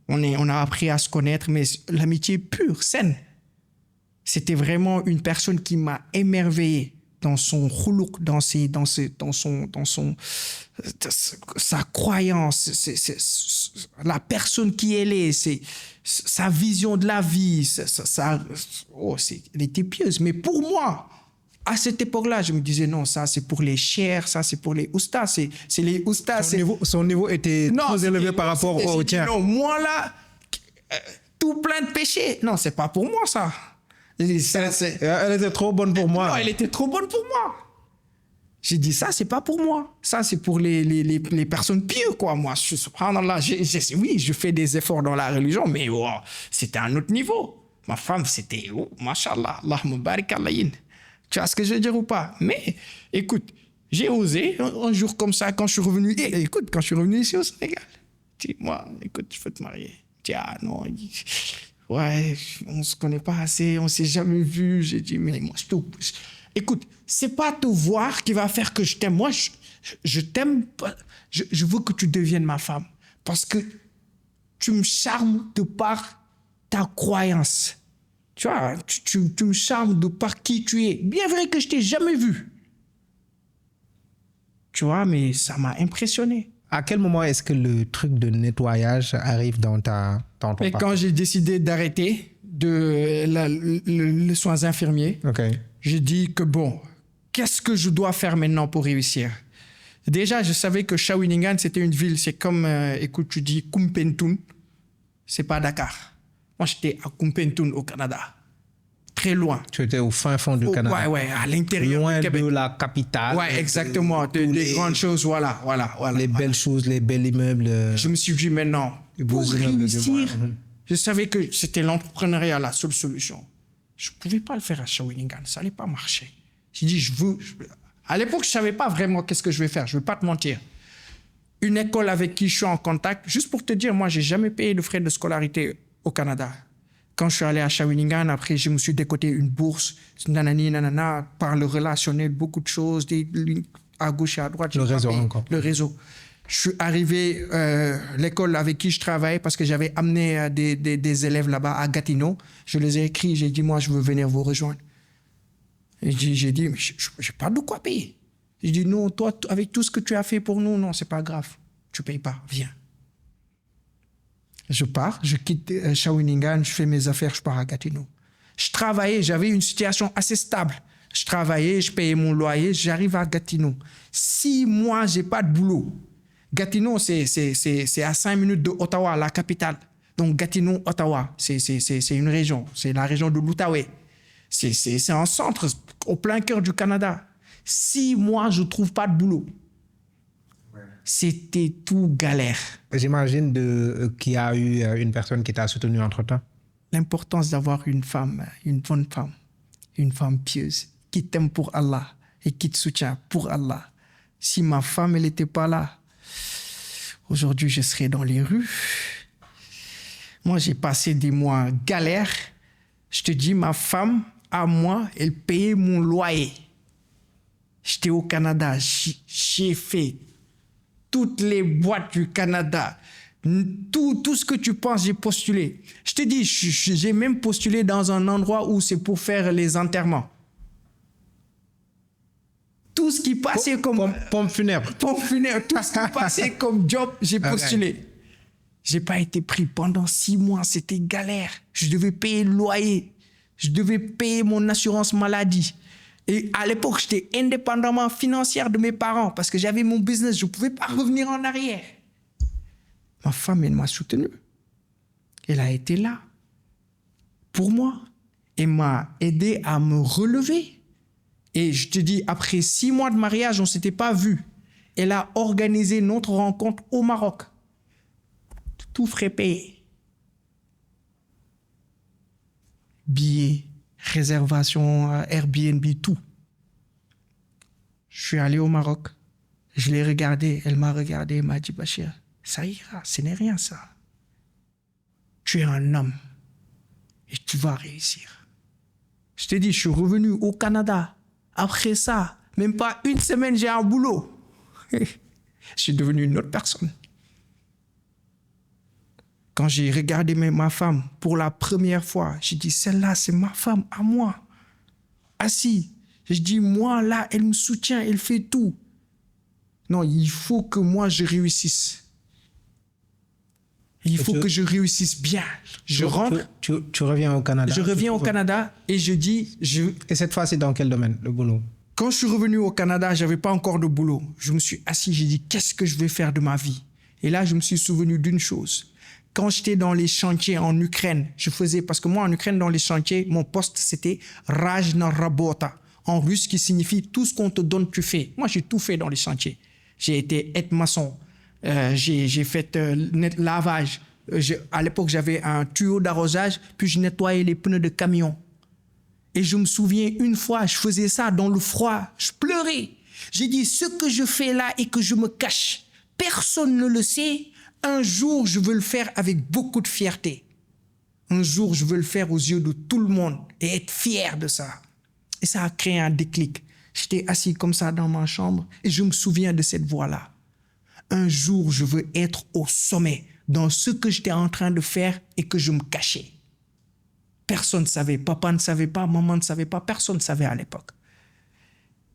On a appris à se connaître, mais l'amitié pure, saine. C'était vraiment une personne qui m'a émerveillé dans son khoulouk, dans sa croyance, la personne qui elle est, sa vision de la vie, elle était pieuse. Mais pour moi, à cette époque-là, je me disais non, ça c'est pour les chers, ça c'est pour les oustas, c'est les oustas. Son niveau était trop élevé par rapport au tien. Non, moi là, tout plein de péchés. Non, c'est pas pour moi ça. Elle était trop bonne pour moi. Non, elle était trop bonne pour moi. J'ai dit ça, c'est pas pour moi. Ça, c'est pour les personnes pieuses, quoi. Moi, subhanallah, oui, je fais des efforts dans la religion, mais c'était un autre niveau. Ma femme, c'était, mashallah, Allahumma barik alayhin. Tu vois ce que je veux dire ou pas? Mais, écoute, j'ai osé un jour comme ça, quand je suis revenu, quand je suis revenu ici au Sénégal, dis-moi, écoute, je veux te marier. Je dis, ah non, ouais, on se connaît pas assez, on s'est jamais vu. J'ai dit, mais moi, écoute, c'est pas te voir qui va faire que je t'aime. Moi, je t'aime, je veux que tu deviennes ma femme. Parce que tu me charmes de par ta croyance. Tu vois, tu me charmes de par qui tu es. Bien vrai que je t'ai jamais vu. Tu vois, mais ça m'a impressionné. À quel moment est-ce que le truc de nettoyage arrive dans ton parcours? Quand j'ai décidé d'arrêter les soins infirmiers, j'ai dit que bon, qu'est-ce que je dois faire maintenant pour réussir? Déjà, je savais que Shawinigan, c'était une ville, c'est comme, écoute, tu dis Kumpentoun, c'est pas Dakar. Moi, j'étais à Kumpentoun au Canada. Très loin. Tu étais au fin fond du Canada. Ouais, à l'intérieur du Québec. Loin de la capitale. Ouais, exactement. Des grandes choses, voilà. Les belles choses, les bels immeubles. Je me suis dit maintenant, pour réussir, je savais que c'était l'entrepreneuriat la seule solution. Je ne pouvais pas le faire à Shawinigan, ça n'allait pas marcher. J'ai dit, à l'époque, je ne savais pas vraiment qu'est-ce que je vais faire, je ne vais pas te mentir. Une école avec qui je suis en contact, juste pour te dire, moi, je n'ai jamais payé de frais de scolarité au Canada. Quand je suis allé à Shawinigan, après, je me suis décoté une bourse, par le relationnel, beaucoup de choses, à gauche et à droite. Le réseau encore. Le réseau. Je suis arrivé l'école avec qui je travaillais parce que j'avais amené des élèves là-bas à Gatineau. Je les ai écrits, j'ai dit, moi, je veux venir vous rejoindre. Et j'ai dit, mais je n'ai pas de quoi payer. J'ai dit, non, toi, avec tout ce que tu as fait pour nous, non, c'est pas grave. Tu ne payes pas, viens. Je pars, je quitte Shawinigan, je fais mes affaires, je pars à Gatineau. Je travaillais, j'avais une situation assez stable. Je travaillais, je payais mon loyer, j'arrive à Gatineau. 6 mois, je n'ai pas de boulot. Gatineau, c'est à 5 minutes de Ottawa, la capitale. Donc Gatineau, Ottawa, c'est une région. C'est la région de l'Outaouais. C'est un centre, au plein cœur du Canada. 6 mois, je ne trouve pas de boulot. C'était tout galère. J'imagine qu'il y a eu une personne qui t'a soutenu entre-temps. L'importance d'avoir une femme, une bonne femme, une femme pieuse, qui t'aime pour Allah et qui te soutient pour Allah. Si ma femme, elle n'était pas là, aujourd'hui, je serais dans les rues. Moi, j'ai passé des mois galères. Je te dis, ma femme, à moi, elle payait mon loyer. J'étais au Canada, j'ai fait toutes les boîtes du Canada, tout ce que tu penses, j'ai postulé. Je te dis, j'ai même postulé dans un endroit où c'est pour faire les enterrements. Tout ce qui passait comme... Pompe funèbre. Pompe funèbre, tout ce qui passait comme job, j'ai postulé. J'ai pas été pris pendant 6 mois, c'était galère. Je devais payer le loyer, je devais payer mon assurance maladie. Et à l'époque, j'étais indépendamment financière de mes parents parce que j'avais mon business, je ne pouvais pas revenir en arrière. Ma femme, elle m'a soutenu. Elle a été là pour moi. Elle m'a aidé à me relever. Et je te dis, après 6 mois de mariage, on ne s'était pas vus. Elle a organisé notre rencontre au Maroc. Tout frais payé. Billets, réservation, Airbnb, tout. Je suis allé au Maroc. Je l'ai regardée. Elle m'a regardé. Elle m'a dit, Bachir, ça ira. Ce n'est rien, ça. tu es un homme et tu vas réussir. Je t'ai dit, je suis revenu au Canada. Après ça, même pas une semaine, j'ai un boulot. Je suis devenu une autre personne. Quand j'ai regardé ma femme pour la première fois, j'ai dit, celle-là, c'est ma femme à moi. Assis. Je dis, moi, là, elle me soutient, elle fait tout. Non, il faut que moi, je réussisse. Il faut que je réussisse bien. Je rentre. Tu reviens au Canada. Je reviens au Canada et je dis... Et cette fois, c'est dans quel domaine, le boulot? Quand je suis revenu au Canada, je n'avais pas encore de boulot. Je me suis assis, j'ai dit, qu'est-ce que je vais faire de ma vie? Et là, je me suis souvenu d'une chose. Quand j'étais dans les chantiers en Ukraine, je faisais... Parce que moi, en Ukraine, dans les chantiers, mon poste, c'était Rajna Rabota. En russe, qui signifie tout ce qu'on te donne, tu fais. Moi, j'ai tout fait dans les chantiers. J'ai été aide-maçon. J'ai fait lavage. À l'époque, j'avais un tuyau d'arrosage, puis je nettoyais les pneus de camion. Et je me souviens, une fois, je faisais ça dans le froid. Je pleurais. J'ai dit, ce que je fais là et que je me cache, personne ne le sait. Un jour, je veux le faire avec beaucoup de fierté. Un jour, je veux le faire aux yeux de tout le monde et être fier de ça. Et ça a créé un déclic. J'étais assis comme ça dans ma chambre et je me souviens de cette voix-là. Un jour, je veux être au sommet dans ce que j'étais en train de faire et que je me cachais. Personne ne savait, papa ne savait pas, maman ne savait pas, personne ne savait à l'époque.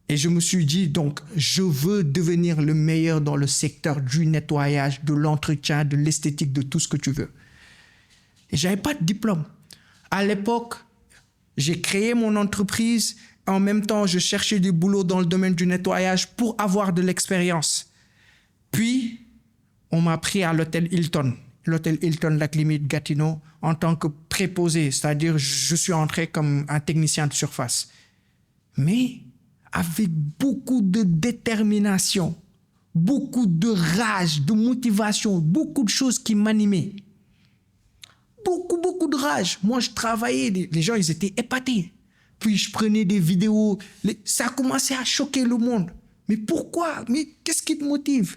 Et je me suis dit, donc, je veux devenir le meilleur dans le secteur du nettoyage, de l'entretien, de l'esthétique, de tout ce que tu veux. Et je n'avais pas de diplôme. À l'époque, j'ai créé mon entreprise. En même temps, je cherchais du boulot dans le domaine du nettoyage pour avoir de l'expérience. Puis, on m'a pris à l'hôtel Hilton. L'hôtel Hilton Lac Limite Gatineau en tant que préposé. C'est-à-dire, je suis entré comme un technicien de surface. Mais avec beaucoup de détermination, beaucoup de rage, de motivation, beaucoup de choses qui m'animaient. Beaucoup de rage. Moi, je travaillais, les gens, ils étaient épatés. Puis, je prenais des vidéos. Ça a commencé à choquer le monde. Mais pourquoi? Mais qu'est-ce qui te motive?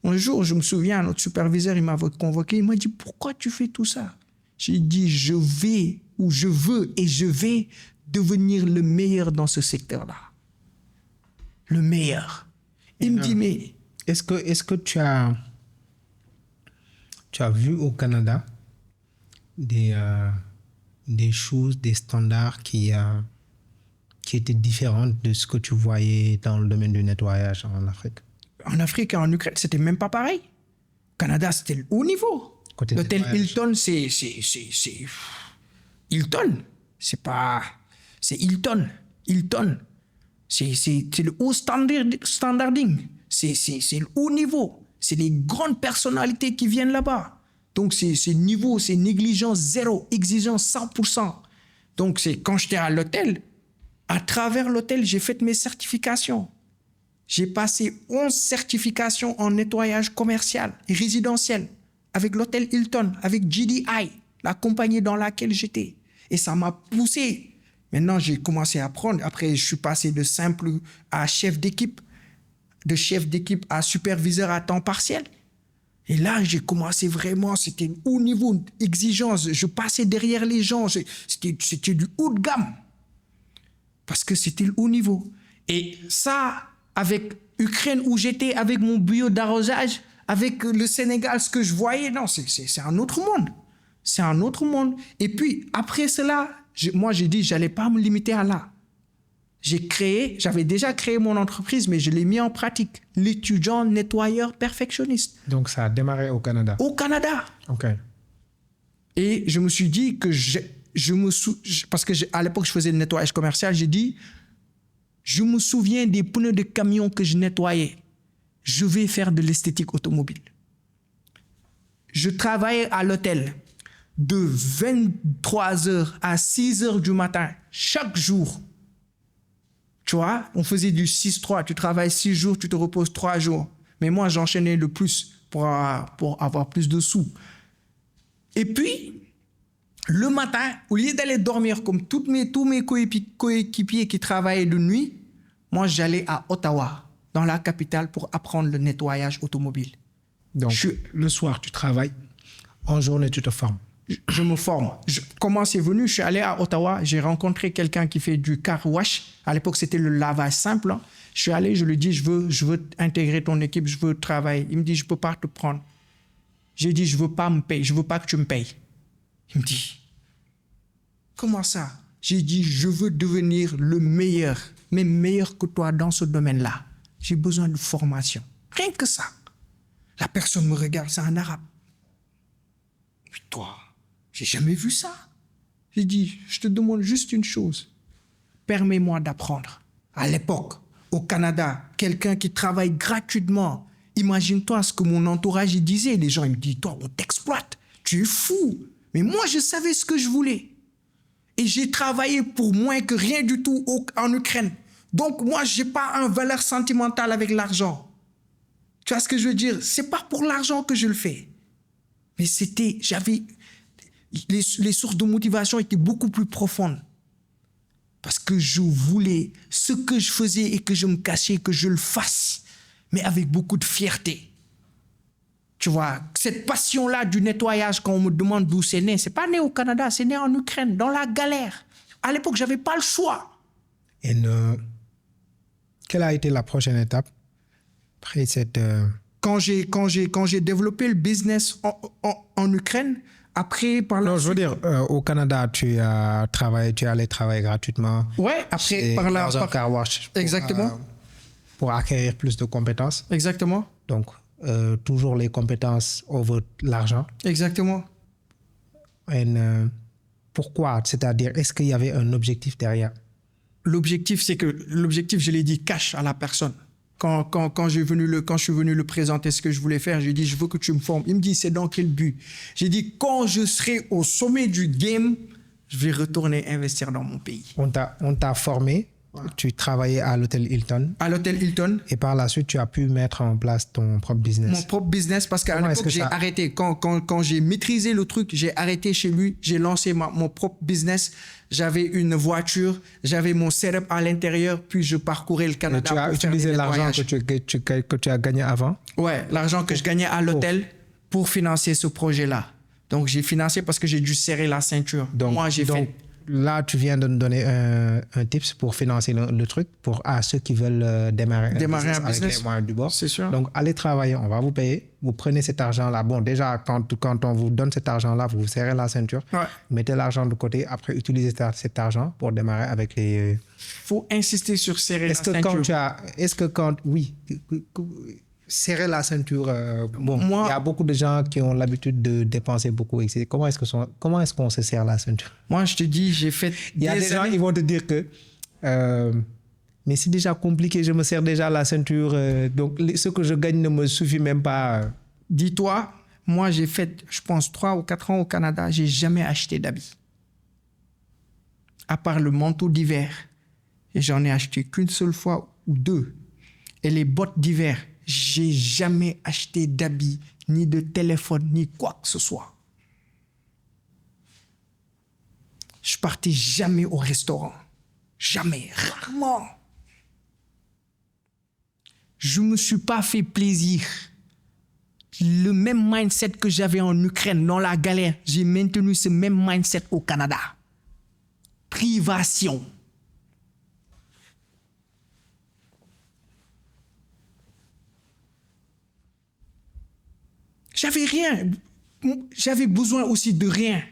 Un jour, je me souviens, notre superviseur, il m'avait convoqué. Il m'a dit, pourquoi tu fais tout ça? J'ai dit, je veux et je vais devenir le meilleur dans ce secteur-là. Le meilleur. Il me dit, mais... Est-ce que tu as vu au Canada des choses, des standards qui étaient différentes de ce que tu voyais dans le domaine du nettoyage en Afrique? En Afrique et en Ukraine, c'était même pas pareil. Au Canada, c'était le haut niveau. L'hôtel Hilton, c'est Hilton. C'est pas... C'est Hilton. Hilton. C'est le haut standarding. C'est le haut niveau. C'est les grandes personnalités qui viennent là-bas. Donc, c'est niveau, c'est négligence zéro, exigence 100%. Donc, c'est quand j'étais à l'hôtel, à travers l'hôtel, j'ai fait mes certifications. J'ai passé 11 certifications en nettoyage commercial et résidentiel avec l'hôtel Hilton, avec GDI, la compagnie dans laquelle j'étais. Et ça m'a poussé. Maintenant, j'ai commencé à apprendre. Après, je suis passé de simple à chef d'équipe, de chef d'équipe à superviseur à temps partiel. Et là, j'ai commencé vraiment, c'était haut niveau, exigence. Je passais derrière les gens. C'était du haut de gamme. Parce que c'était le haut niveau. Et ça, avec Ukraine où j'étais, avec mon bio d'arrosage, avec le Sénégal, ce que je voyais, non, c'est un autre monde. C'est un autre monde. Et puis, après cela, moi, j'ai dit, je n'allais pas me limiter à là. J'avais déjà créé mon entreprise, mais je l'ai mis en pratique. L'étudiant nettoyeur perfectionniste. Donc, ça a démarré au Canada? Au Canada. OK. Et je me suis dit que parce qu'à l'époque, je faisais le nettoyage commercial, j'ai dit, je me souviens des pneus de camion que je nettoyais. Je vais faire de l'esthétique automobile. Je travaillais à l'hôtel de 23h à 6h du matin, chaque jour. Tu vois, on faisait du 6-3. Tu travailles 6 jours, tu te reposes 3 jours. Mais moi, j'enchaînais le plus pour avoir plus de sous. Et puis, le matin, au lieu d'aller dormir comme tous mes coéquipiers qui travaillaient de nuit, moi, j'allais à Ottawa, dans la capitale, pour apprendre le nettoyage automobile. Donc, le soir, tu travailles. En journée, tu te formes. je me forme. Comment c'est venu? Je suis allé à Ottawa, j'ai rencontré quelqu'un qui fait du car wash. À l'époque, c'était le lavage simple. Hein. Je suis allé, je lui ai dit, je veux intégrer ton équipe, je veux travailler. Il me dit, je ne peux pas te prendre. J'ai dit, je ne veux pas me payer, je ne veux pas que tu me payes. Il me dit, comment ça? J'ai dit, je veux devenir le meilleur, mais meilleur que toi dans ce domaine-là. J'ai besoin de formation. Rien que ça. La personne me regarde, c'est en arabe. Puis toi, j'ai jamais vu ça. J'ai dit, je te demande juste une chose. Permets-moi d'apprendre. À l'époque, au Canada, quelqu'un qui travaille gratuitement. Imagine-toi ce que mon entourage il disait. Les gens ils me disent, toi, on t'exploite. Tu es fou. Mais moi, je savais ce que je voulais. Et j'ai travaillé pour moins que rien du tout en Ukraine. Donc, moi, je n'ai pas une valeur sentimentale avec l'argent. Tu vois ce que je veux dire? Ce n'est pas pour l'argent que je le fais. Mais les sources de motivation étaient beaucoup plus profondes. Parce que je voulais ce que je faisais et que je me cachais, que je le fasse, mais avec beaucoup de fierté. Tu vois, cette passion-là du nettoyage, quand on me demande d'où c'est né, c'est pas né au Canada, c'est né en Ukraine, dans la galère. À l'époque, j'avais pas le choix. Et quelle a été la prochaine étape après cette... Quand j'ai développé le business en Ukraine, après par la Non, je veux dire, au Canada, tu allais travailler gratuitement. Ouais, après par la... Dans un car wash. Exactement. Pour acquérir plus de compétences. Exactement. Donc, toujours les compétences over l'argent. Exactement. Et, pourquoi? C'est-à-dire, est-ce qu'il y avait un objectif derrière? L'objectif, je l'ai dit, cash à la personne. Quand je suis venu le présenter ce que je voulais faire, j'ai dit, je veux que tu me formes. Il me dit, c'est dans quel but? J'ai dit, quand je serai au sommet du game, je vais retourner investir dans mon pays. On t'a formé. Voilà. Tu travaillais à l'hôtel Hilton. À l'hôtel Hilton. Et par la suite, tu as pu mettre en place ton propre business. Mon propre business, parce qu'à l'époque, j'ai arrêté. Quand j'ai maîtrisé le truc, j'ai arrêté chez lui. J'ai lancé mon propre business. J'avais une voiture, j'avais mon setup à l'intérieur, puis je parcourais le Canada. Et tu as utilisé l'argent que tu as gagné avant? Ouais, l'argent que je gagnais à l'hôtel pour financer ce projet-là. Donc, j'ai financé parce que j'ai dû serrer la ceinture. Donc, moi, j'ai fait... Là, tu viens de nous donner un tips pour financer le truc à ceux qui veulent démarrer un business avec les moyens du bord. C'est sûr. Donc, allez travailler, on va vous payer. Vous prenez cet argent-là. Bon, déjà, quand on vous donne cet argent-là, vous serrez la ceinture. Ouais. Mettez l'argent de côté. Après, utilisez cet argent pour démarrer avec les... Il faut insister sur serrer la ceinture. Oui, serrer la ceinture. Il y a beaucoup de gens qui ont l'habitude de dépenser beaucoup. Comment est-ce qu'on se serre la ceinture? Moi, je te dis, j'ai fait... Il y a des gens qui vont te dire que... mais c'est déjà compliqué, je me serre déjà la ceinture. Donc, ce que je gagne ne me suffit même pas. Dis-toi, moi, j'ai fait, je pense, 3 ou 4 ans au Canada. Je n'ai jamais acheté d'habits. À part le manteau d'hiver. Et j'en ai acheté qu'une seule fois ou 2. Et les bottes d'hiver. J'ai jamais acheté d'habits, ni de téléphone, ni quoi que ce soit. Je partais jamais au restaurant. Jamais, rarement. Je me suis pas fait plaisir. Le même mindset que j'avais en Ukraine, dans la galère, j'ai maintenu ce même mindset au Canada. Privation. J'avais rien. J'avais besoin aussi de rien.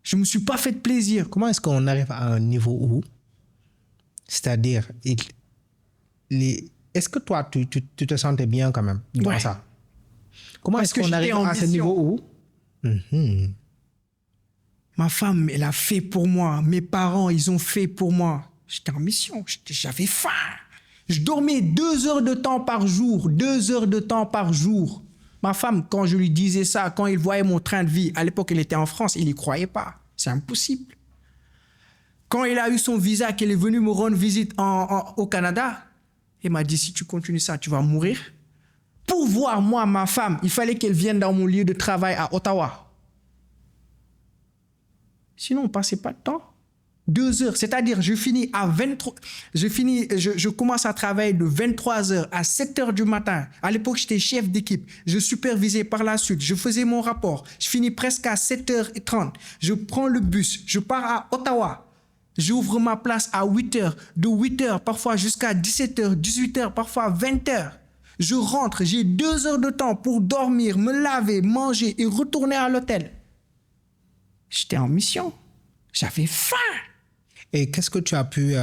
Je ne me suis pas fait de plaisir. Comment est-ce qu'on arrive à un niveau où, c'est-à-dire, est-ce que toi, tu te sentais bien quand même dans ça? Comment est-ce qu'on arrive à ce niveau où ma femme, elle a fait pour moi. Mes parents, ils ont fait pour moi. J'étais en mission. J'avais faim. Je dormais 2 heures de temps par jour. 2 heures de temps par jour. Ma femme, quand je lui disais ça, quand il voyait mon train de vie, à l'époque, elle était en France, il n'y croyait pas. C'est impossible. Quand il a eu son visa, qu'elle est venue me rendre visite au Canada, il m'a dit, si tu continues ça, tu vas mourir. Pour voir, moi, ma femme, il fallait qu'elle vienne dans mon lieu de travail à Ottawa. Sinon, on ne passait pas de temps. 2 heures. C'est-à-dire, je commence à travailler de 23 heures à 7 heures du matin. À l'époque, j'étais chef d'équipe. Je supervisais par la suite. Je faisais mon rapport. Je finis presque à 7h30. Je prends le bus. Je pars à Ottawa. J'ouvre ma place à 8 heures. De 8 heures, parfois jusqu'à 17 heures, 18 heures, parfois 20 heures. Je rentre. J'ai 2 heures de temps pour dormir, me laver, manger et retourner à l'hôtel. J'étais en mission. J'avais faim. Et qu'est-ce que tu as pu...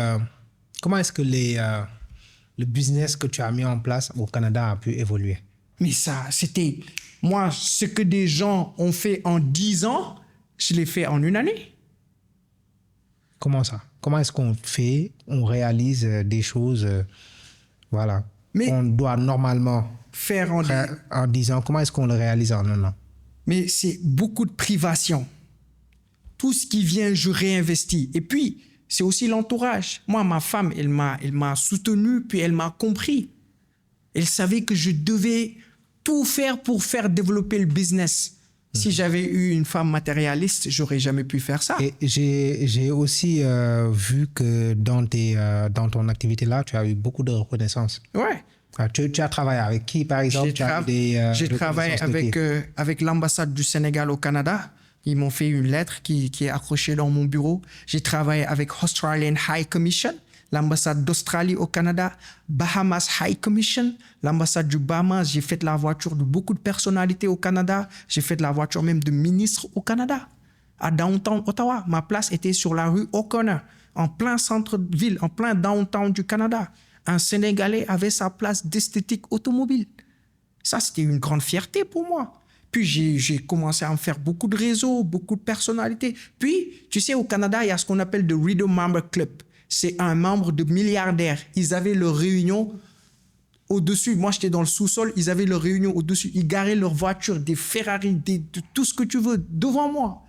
comment est-ce que le business que tu as mis en place au Canada a pu évoluer? Mais ça, c'était... Moi, ce que des gens ont fait en 10 ans, je l'ai fait en 1 année. Comment ça? Comment est-ce qu'on fait, on réalise des choses, voilà, Mais on doit normalement faire en 10 ans? Comment est-ce qu'on le réalise en 1 an? Mais c'est beaucoup de privation. Tout ce qui vient, je réinvestis. Et puis, c'est aussi l'entourage. Moi, ma femme, elle m'a soutenu, puis elle m'a compris. Elle savait que je devais tout faire pour faire développer le business. Si j'avais eu une femme matérialiste, j'aurais jamais pu faire ça. Et j'ai aussi vu que dans ton activité là, tu as eu beaucoup de reconnaissance. Ouais. Tu as travaillé avec qui, par exemple? J'ai travaillé avec l'ambassade du Sénégal au Canada. Ils m'ont fait une lettre qui est accrochée dans mon bureau. J'ai travaillé avec Australian High Commission, l'ambassade d'Australie au Canada, Bahamas High Commission, l'ambassade du Bahamas. J'ai fait la voiture de beaucoup de personnalités au Canada. J'ai fait la voiture même de ministres au Canada, à downtown Ottawa. Ma place était sur la rue O'Connor, en plein centre-ville, en plein downtown du Canada. Un Sénégalais avait sa place d'esthétique automobile. Ça, c'était une grande fierté pour moi. Puis j'ai commencé à me faire beaucoup de réseaux, beaucoup de personnalités. Puis, tu sais, au Canada, il y a ce qu'on appelle le Rideau Member Club. C'est un membre de milliardaires. Ils avaient leur réunion au-dessus. Moi, j'étais dans le sous-sol. Ils avaient leur réunion au-dessus. Ils garaient leurs voitures, des Ferrari, de tout ce que tu veux, devant moi.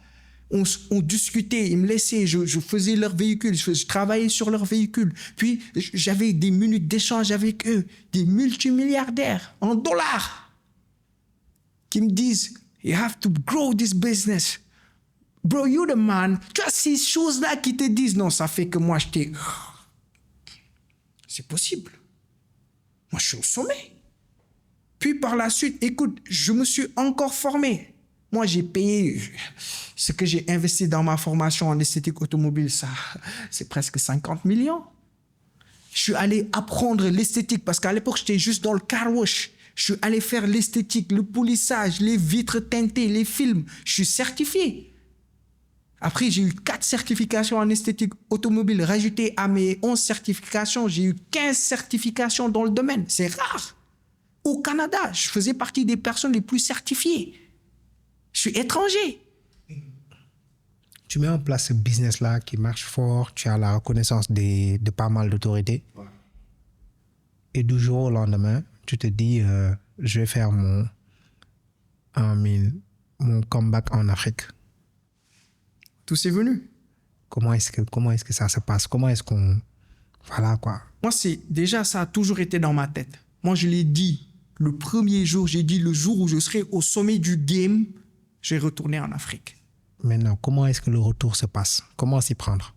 On discutait, ils me laissaient, je faisais leur véhicule, je travaillais sur leur véhicule. Puis, j'avais des minutes d'échange avec eux, des multimilliardaires en dollars, qui me disent, you have to grow this business. Bro, you're the man. Tu as ces choses-là qui te disent, non, ça fait que moi, c'est possible. Moi, je suis au sommet. Puis par la suite, écoute, je me suis encore formé. Moi, j'ai payé ce que j'ai investi dans ma formation en esthétique automobile, ça, c'est presque 50 millions. Je suis allé apprendre l'esthétique parce qu'à l'époque, j'étais juste dans le car wash. Je suis allé faire l'esthétique, le polissage, les vitres teintées, les films. Je suis certifié. Après, j'ai eu 4 certifications en esthétique automobile. Rajouté à mes 11 certifications, j'ai eu 15 certifications dans le domaine. C'est rare. Au Canada, je faisais partie des personnes les plus certifiées. Je suis étranger. Tu mets en place ce business-là qui marche fort. Tu as la reconnaissance de pas mal d'autorités. Ouais. Et du jour au lendemain, tu te dis, je vais faire mon comeback en Afrique. Tout s'est venu. Comment est-ce que ça se passe? Comment est-ce qu'on... Voilà, quoi. Moi, déjà, ça a toujours été dans ma tête. Moi, je l'ai dit le premier jour, j'ai dit le jour où je serai au sommet du game, je vais retourner en Afrique. Maintenant, comment est-ce que le retour se passe? Comment s'y prendre?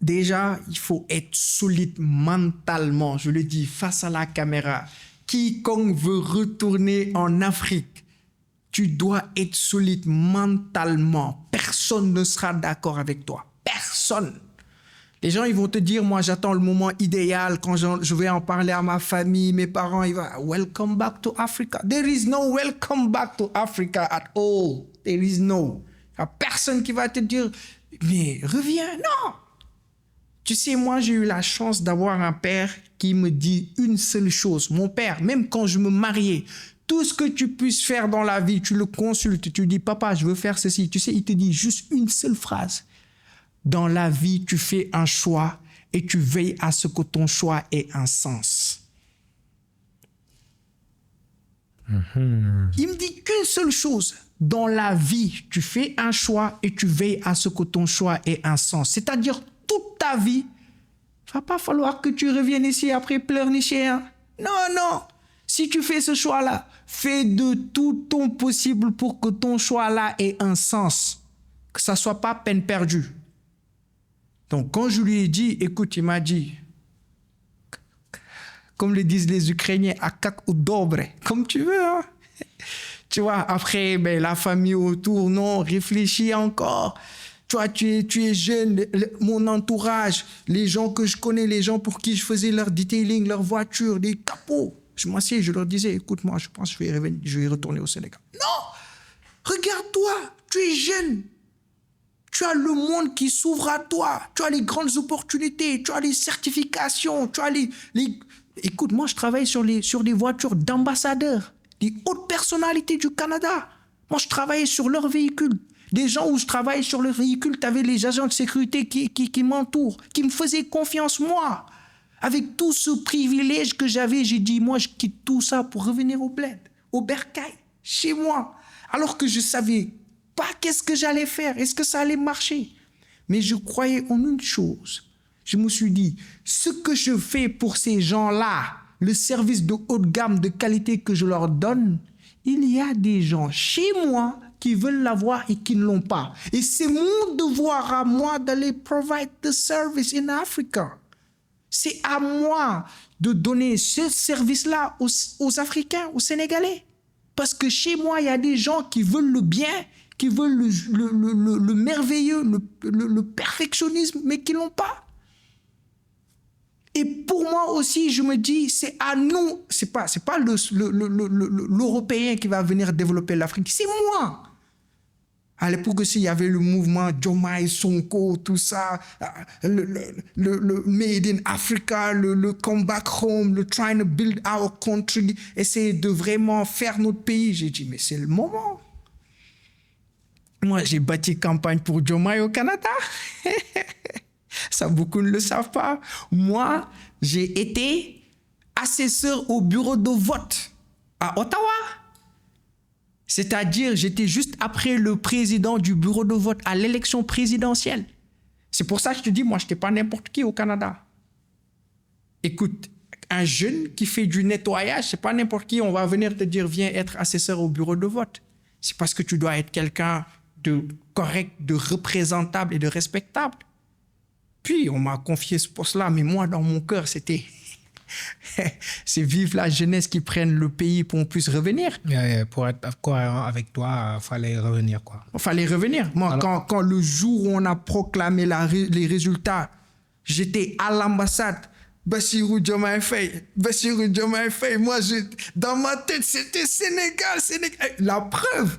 Déjà, il faut être solide mentalement. Je le dis face à la caméra. Quiconque veut retourner en Afrique, tu dois être solide mentalement. Personne ne sera d'accord avec toi. Personne. Les gens, ils vont te dire, moi, j'attends le moment idéal quand je vais en parler à ma famille, mes parents, ils vont, welcome back to Africa. There is no welcome back to Africa at all. There is no. Il n'y a personne qui va te dire, mais reviens. Non. Tu sais, moi, j'ai eu la chance d'avoir un père qui me dit une seule chose. Mon père, même quand je me mariais, tout ce que tu puisses faire dans la vie, tu le consultes, tu dis, papa, je veux faire ceci. Tu sais, il te dit juste une seule phrase. Dans la vie, tu fais un choix et tu veilles à ce que ton choix ait un sens. Il me dit qu'une seule chose. Dans la vie, tu fais un choix et tu veilles à ce que ton choix ait un sens. C'est-à-dire, toute ta vie, il ne va pas falloir que tu reviennes ici après pleurnicher. Hein? Non, non. Si tu fais ce choix-là, fais de tout ton possible pour que ton choix-là ait un sens. Que ça ne soit pas peine perdue. Donc, quand je lui ai dit, écoute, il m'a dit, comme le disent les Ukrainiens, à kak ou dobre, comme tu veux. Hein? Tu vois, après, ben, la famille autour, non, réfléchis encore. Tu vois, tu es jeune, mon entourage, les gens que je connais, les gens pour qui je faisais leur detailing, leur voiture, des capots. Je m'assieds, je leur disais, écoute, moi, je pense que je vais retourner au Sénégal. Non! Regarde-toi, tu es jeune. Tu as le monde qui s'ouvre à toi. Tu as les grandes opportunités, tu as les certifications, tu as les... Écoute, moi, je travaille sur des voitures d'ambassadeurs, des hautes personnalités du Canada. Moi, je travaillais sur leurs véhicules. Des gens où je travaillais sur leurs véhicules, tu avais les agents de sécurité qui m'entourent, qui me faisaient confiance, moi. Avec tout ce privilège que j'avais, j'ai dit, moi, je quitte tout ça pour revenir au bled, au bercail, chez moi. Alors que je savais pas qu'est-ce que j'allais faire, est-ce que ça allait marcher. Mais je croyais en une chose. Je me suis dit, ce que je fais pour ces gens-là, le service de haute gamme, de qualité que je leur donne, il y a des gens chez moi qui veulent l'avoir et qui ne l'ont pas. Et c'est mon devoir à moi d'aller provide the service in Africa. C'est à moi de donner ce service-là aux Africains, aux Sénégalais. Parce que chez moi, il y a des gens qui veulent le bien, qui veulent le merveilleux, le perfectionnisme, mais qui ne l'ont pas. Et pour moi aussi, je me dis, c'est à nous, c'est pas l'Européen qui va venir développer l'Afrique, c'est moi. À l'époque aussi, il y avait le mouvement Diomaye, Sonko, tout ça, le Made in Africa, le Come Back Home, le Trying to Build Our Country, essayer de vraiment faire notre pays. J'ai dit, mais c'est le moment. Moi, j'ai bâti campagne pour Diomaye au Canada. Ça, beaucoup ne le savent pas. Moi, j'ai été assesseur au bureau de vote à Ottawa. C'est-à-dire, j'étais juste après le président du bureau de vote à l'élection présidentielle. C'est pour ça que je te dis, moi, je n'étais pas n'importe qui au Canada. Écoute, un jeune qui fait du nettoyage, c'est pas n'importe qui. On va venir te dire, viens être assesseur au bureau de vote. C'est parce que tu dois être quelqu'un de correct, de représentable et de respectable. Puis, on m'a confié ce poste-là, mais moi, dans mon cœur, c'était... c'est vive la jeunesse qui prenne le pays pour qu'on puisse revenir. Pour être cohérent avec toi, il fallait revenir, quoi. Il fallait revenir. Moi, alors... quand le jour où on a proclamé les résultats, j'étais à l'ambassade. Bassirou Diomaye Faye. Moi, dans ma tête, c'était Sénégal. La preuve...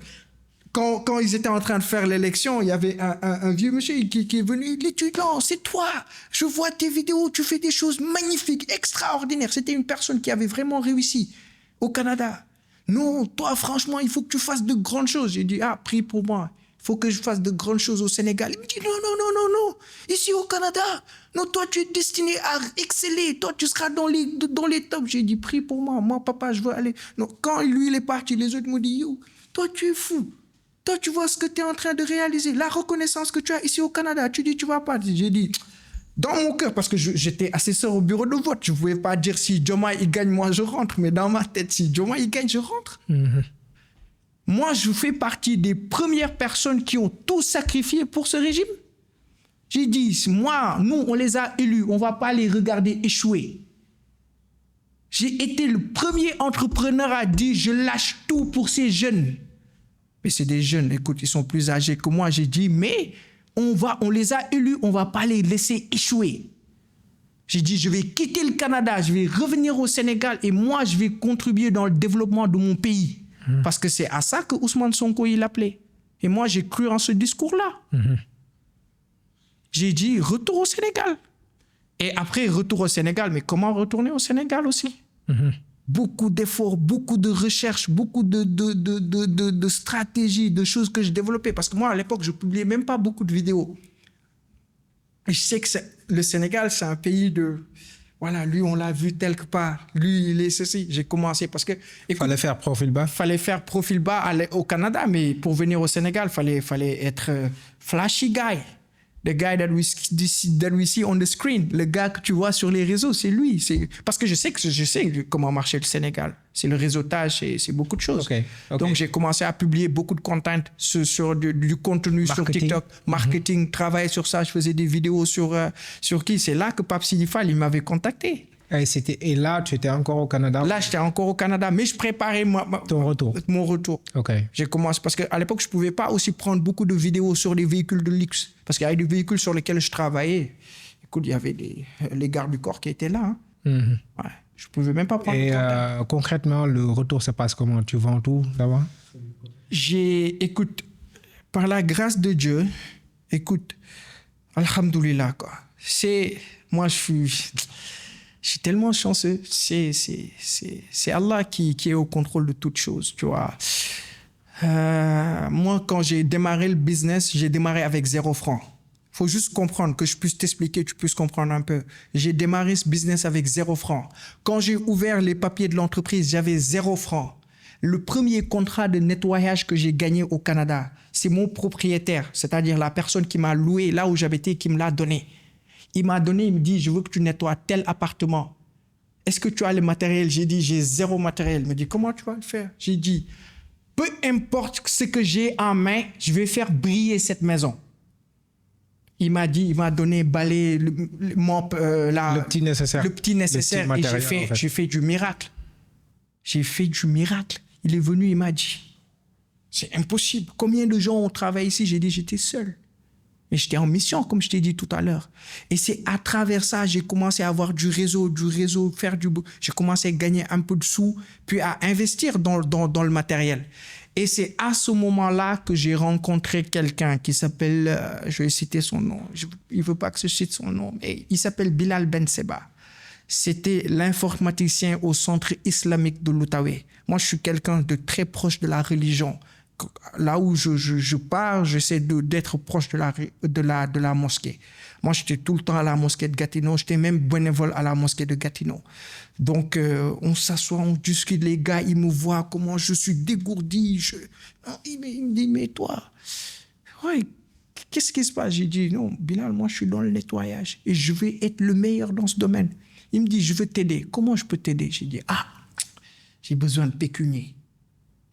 Quand ils étaient en train de faire l'élection, il y avait un vieux monsieur qui est venu, l'étudiant, c'est toi, je vois tes vidéos, tu fais des choses magnifiques, extraordinaires. C'était une personne qui avait vraiment réussi au Canada. Non, toi, franchement, il faut que tu fasses de grandes choses. J'ai dit, prie pour moi, il faut que je fasse de grandes choses au Sénégal. Il me dit, non, ici au Canada, non, toi, tu es destiné à exceller, toi, tu seras dans les tops. J'ai dit, prie pour moi, papa, je veux aller. Non, quand lui, il est parti, les autres m'ont dit, yo, toi, tu es fou. Toi, tu vois ce que tu es en train de réaliser, la reconnaissance que tu as ici au Canada. Tu dis, tu vas pas. J'ai dit, dans mon cœur, parce que j'étais assesseur au bureau de vote, je ne pouvais pas dire si Diomaye il gagne, moi je rentre. Mais dans ma tête, si Diomaye il gagne, je rentre. Mm-hmm. Moi, je fais partie des premières personnes qui ont tout sacrifié pour ce régime. J'ai dit, nous, on les a élus, on ne va pas les regarder échouer. J'ai été le premier entrepreneur à dire, je lâche tout pour ces jeunes. Mais c'est des jeunes, écoute, ils sont plus âgés que moi. J'ai dit, mais on les a élus, on ne va pas les laisser échouer. J'ai dit, je vais quitter le Canada, je vais revenir au Sénégal et moi, je vais contribuer dans le développement de mon pays. Parce que c'est à ça que Ousmane Sonko, il appelait. Et moi, j'ai cru en ce discours-là. J'ai dit, retour au Sénégal. Et après, retour au Sénégal. Mais comment retourner au Sénégal aussi? Beaucoup d'efforts, beaucoup de recherches, beaucoup de stratégies, de choses que je développais. Parce que moi, à l'époque, je ne publiais même pas beaucoup de vidéos. Et je sais que le Sénégal, c'est un pays de... Voilà, lui, on l'a vu quelque part. Lui, il est ceci. J'ai commencé parce que... Il fallait faire profil bas. Il fallait faire profil bas au Canada, mais pour venir au Sénégal, il fallait être flashy guy. The guy that we see on the screen, le gars que tu vois sur les réseaux, c'est lui. Parce que je sais comment marchait le Sénégal. C'est le réseautage, c'est beaucoup de choses. Okay. Donc, j'ai commencé à publier beaucoup de content sur du contenu sur TikTok, marketing, travailler sur ça. Je faisais des vidéos sur qui. C'est là que Pape Sidi Fall, il m'avait contacté. Et là, tu étais encore au Canada? Là, j'étais encore au Canada, mais je préparais ton retour. Mon retour. OK. J'ai commencé parce qu'à l'époque, je ne pouvais pas aussi prendre beaucoup de vidéos sur les véhicules de luxe. Parce qu'il y avait des véhicules sur lesquels je travaillais. Écoute, il y avait les gardes du corps qui étaient là. Hein. Ouais. Je ne pouvais même pas prendre. Et concrètement, le retour se passe comment? Tu vends tout là-bas? Écoute, par la grâce de Dieu, écoute, alhamdoulilah, quoi. Moi, je suis tellement chanceux. C'est Allah qui est au contrôle de toutes choses, tu vois. Moi, quand j'ai démarré le business, j'ai démarré avec 0 francs. Il faut juste comprendre, que je puisse t'expliquer, tu puisses comprendre un peu. J'ai démarré ce business avec 0 francs. Quand j'ai ouvert les papiers de l'entreprise, j'avais 0 francs. Le premier contrat de nettoyage que j'ai gagné au Canada, c'est mon propriétaire, c'est-à-dire la personne qui m'a loué là où j'habitais, qui me l'a donné. Il m'a donné, il me dit, je veux que tu nettoies tel appartement. Est-ce que tu as le matériel? J'ai dit, j'ai 0 matériel. Il me dit, comment tu vas le faire? J'ai dit, peu importe ce que j'ai en main, je vais faire briller cette maison. Il m'a donné balai, le petit nécessaire. Le petit nécessaire. Et j'ai fait du miracle. J'ai fait du miracle. Il est venu, il m'a dit, c'est impossible. Combien de gens ont travaillé ici? J'ai dit, j'étais seul. Mais j'étais en mission, comme je t'ai dit tout à l'heure. Et c'est à travers ça, j'ai commencé à avoir du réseau, faire du... J'ai commencé à gagner un peu de sous, puis à investir dans le matériel. Et c'est à ce moment-là que j'ai rencontré quelqu'un qui s'appelle... je vais citer son nom. Il ne veut pas que je cite son nom, mais il s'appelle Bilal Ben Seba. C'était l'informaticien au centre islamique de l'Outaouais. Moi, je suis quelqu'un de très proche de la religion. Là où je pars, j'essaie d'être proche de la mosquée. Moi, j'étais tout le temps à la mosquée de Gatineau. J'étais même bénévole à la mosquée de Gatineau. Donc, on s'assoit, on discute. Les gars, ils me voient comment je suis dégourdi. Il me dit, mais toi, ouais, qu'est-ce qui se passe? J'ai dit, non, Bilal, moi, je suis dans le nettoyage et je vais être le meilleur dans ce domaine. Il me dit, je veux t'aider. Comment je peux t'aider? J'ai dit, j'ai besoin de pécunier.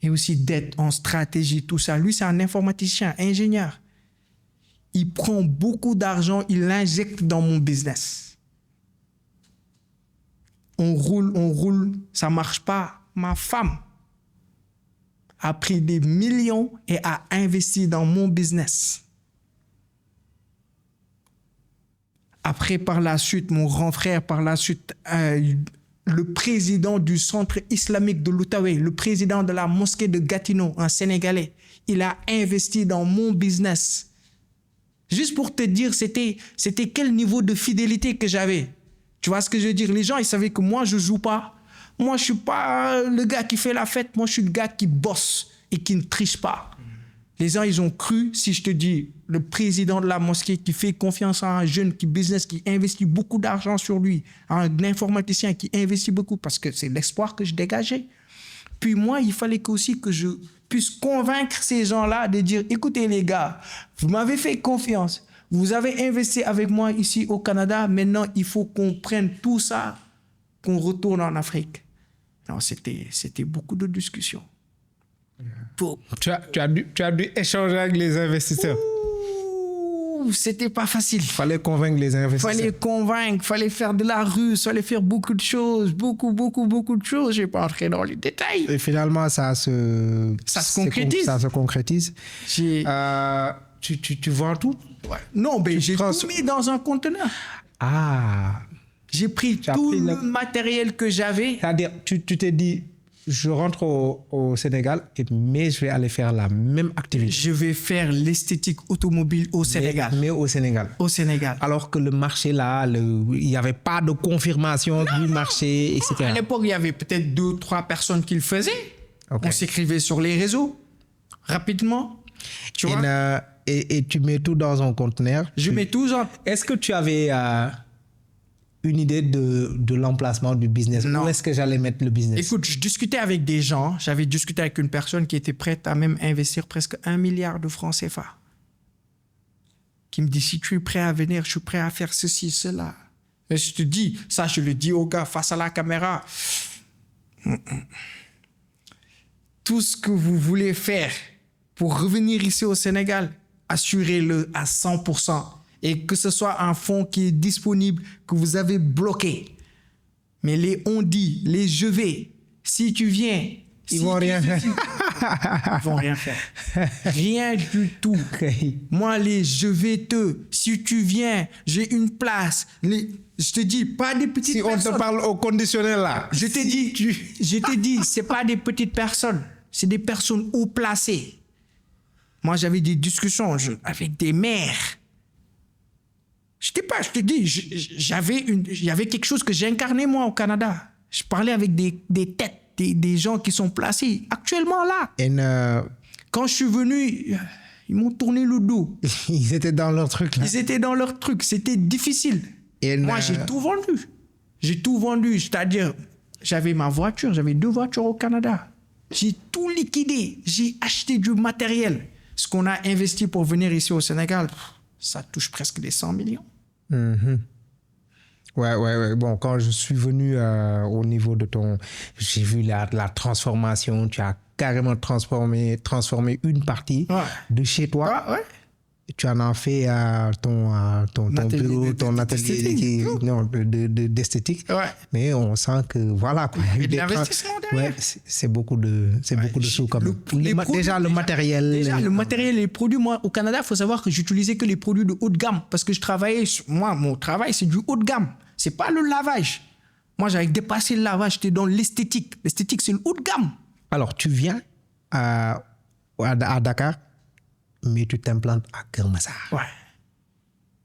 Et aussi d'aide en stratégie, tout ça. Lui, c'est un informaticien, ingénieur. Il prend beaucoup d'argent, il l'injecte dans mon business. On roule, ça ne marche pas. Ma femme a pris des millions et a investi dans mon business. Après, par la suite, mon grand frère, le président du centre islamique de l'Outaouais, le président de la mosquée de Gatineau, un Sénégalais, il a investi dans mon business. Juste pour te dire, c'était quel niveau de fidélité que j'avais. Tu vois ce que je veux dire? Les gens, ils savaient que moi, je ne joue pas. Moi, je ne suis pas le gars qui fait la fête. Moi, je suis le gars qui bosse et qui ne triche pas. Les gens, ils ont cru, si je te dis, le président de la mosquée qui fait confiance à un jeune qui investit beaucoup d'argent sur lui, un informaticien qui investit beaucoup, parce que c'est l'espoir que je dégageais. Puis moi, il fallait aussi que je puisse convaincre ces gens-là de dire, écoutez les gars, vous m'avez fait confiance, vous avez investi avec moi ici au Canada, maintenant il faut qu'on prenne tout ça, qu'on retourne en Afrique. Non, c'était beaucoup de discussions. Tu as dû échanger avec les investisseurs. C'était pas facile. Il fallait convaincre les investisseurs. Fallait convaincre, fallait faire de la rue, fallait faire beaucoup de choses, beaucoup de choses. Je ne vais pas entrer dans les détails. Et finalement, ça se concrétise. Ça se concrétise. Tu vends tout? Ouais. Non, mais j'ai tout mis dans un conteneur. J'ai pris tout le matériel que j'avais. C'est-à-dire, tu t'es dit, je rentre au Sénégal, mais je vais aller faire la même activité. Je vais faire l'esthétique automobile au Sénégal. Mais au Sénégal. Au Sénégal. Alors que le marché là, il n'y avait pas de confirmation du marché, etc. À l'époque, il y avait peut-être 2-3 personnes qui le faisaient. Okay. On s'écrivait sur les réseaux, rapidement. Tu vois? Et tu mets tout dans un conteneur. Je mets tout dans... Est-ce que tu avais... une idée de l'emplacement du business? Non. Où est-ce que j'allais mettre le business? Écoute, je discutais avec des gens. J'avais discuté avec une personne qui était prête à même investir presque 1 milliard de francs CFA. qui me dit, si tu es prêt à venir, je suis prêt à faire ceci, cela. Et je te dis, ça, je le dis aux gars face à la caméra. Tout ce que vous voulez faire pour revenir ici au Sénégal, assurez-le à 100%. Et que ce soit un fonds qui est disponible, que vous avez bloqué. Mais les on dit, les je vais, si tu viens... Ils vont rien faire. Ils vont rien faire. Rien du tout. Moi, les je vais te, si tu viens, j'ai une place. Je te dis, pas des petites personnes. Si on te parle au conditionnel là. Je t'ai dit, c'est pas des petites personnes. C'est des personnes haut placées. Moi, j'avais des discussions avec des maires. Je te dis, il y avait quelque chose que j'incarnais moi au Canada. Je parlais avec des têtes. Des gens qui sont placés actuellement là. Quand je suis venu, ils m'ont tourné le dos. Ils étaient dans leur truc là. Ils étaient dans leur truc. C'était difficile. Moi, j'ai tout vendu. J'ai tout vendu. C'est-à-dire, j'avais ma voiture. J'avais 2 voitures au Canada. J'ai tout liquidé. J'ai acheté du matériel. Ce qu'on a investi pour venir ici au Sénégal, ça touche presque les 100 millions. Mm-hmm. Ouais. Bon, quand je suis venu au niveau de ton... J'ai vu la transformation. Tu as carrément transformé une partie de chez toi. Ouais. Tu en as fait ton bureau, ton atelier d'esthétique. Ouais. Mais on sent que voilà quoi. Il y a de l'investissement derrière. Ouais, c'est beaucoup de sous quand même. Déjà le matériel. Le matériel et les produits. Moi, au Canada, il faut savoir que j'utilisais que les produits de haut de gamme parce que je travaillais. Moi, mon travail, c'est du haut de gamme. C'est pas le lavage. Moi, j'avais dépassé le lavage. J'étais dans l'esthétique. L'esthétique, c'est le haut de gamme. Alors, tu viens à Dakar, mais tu t'implantes à Keur Massar. Ouais.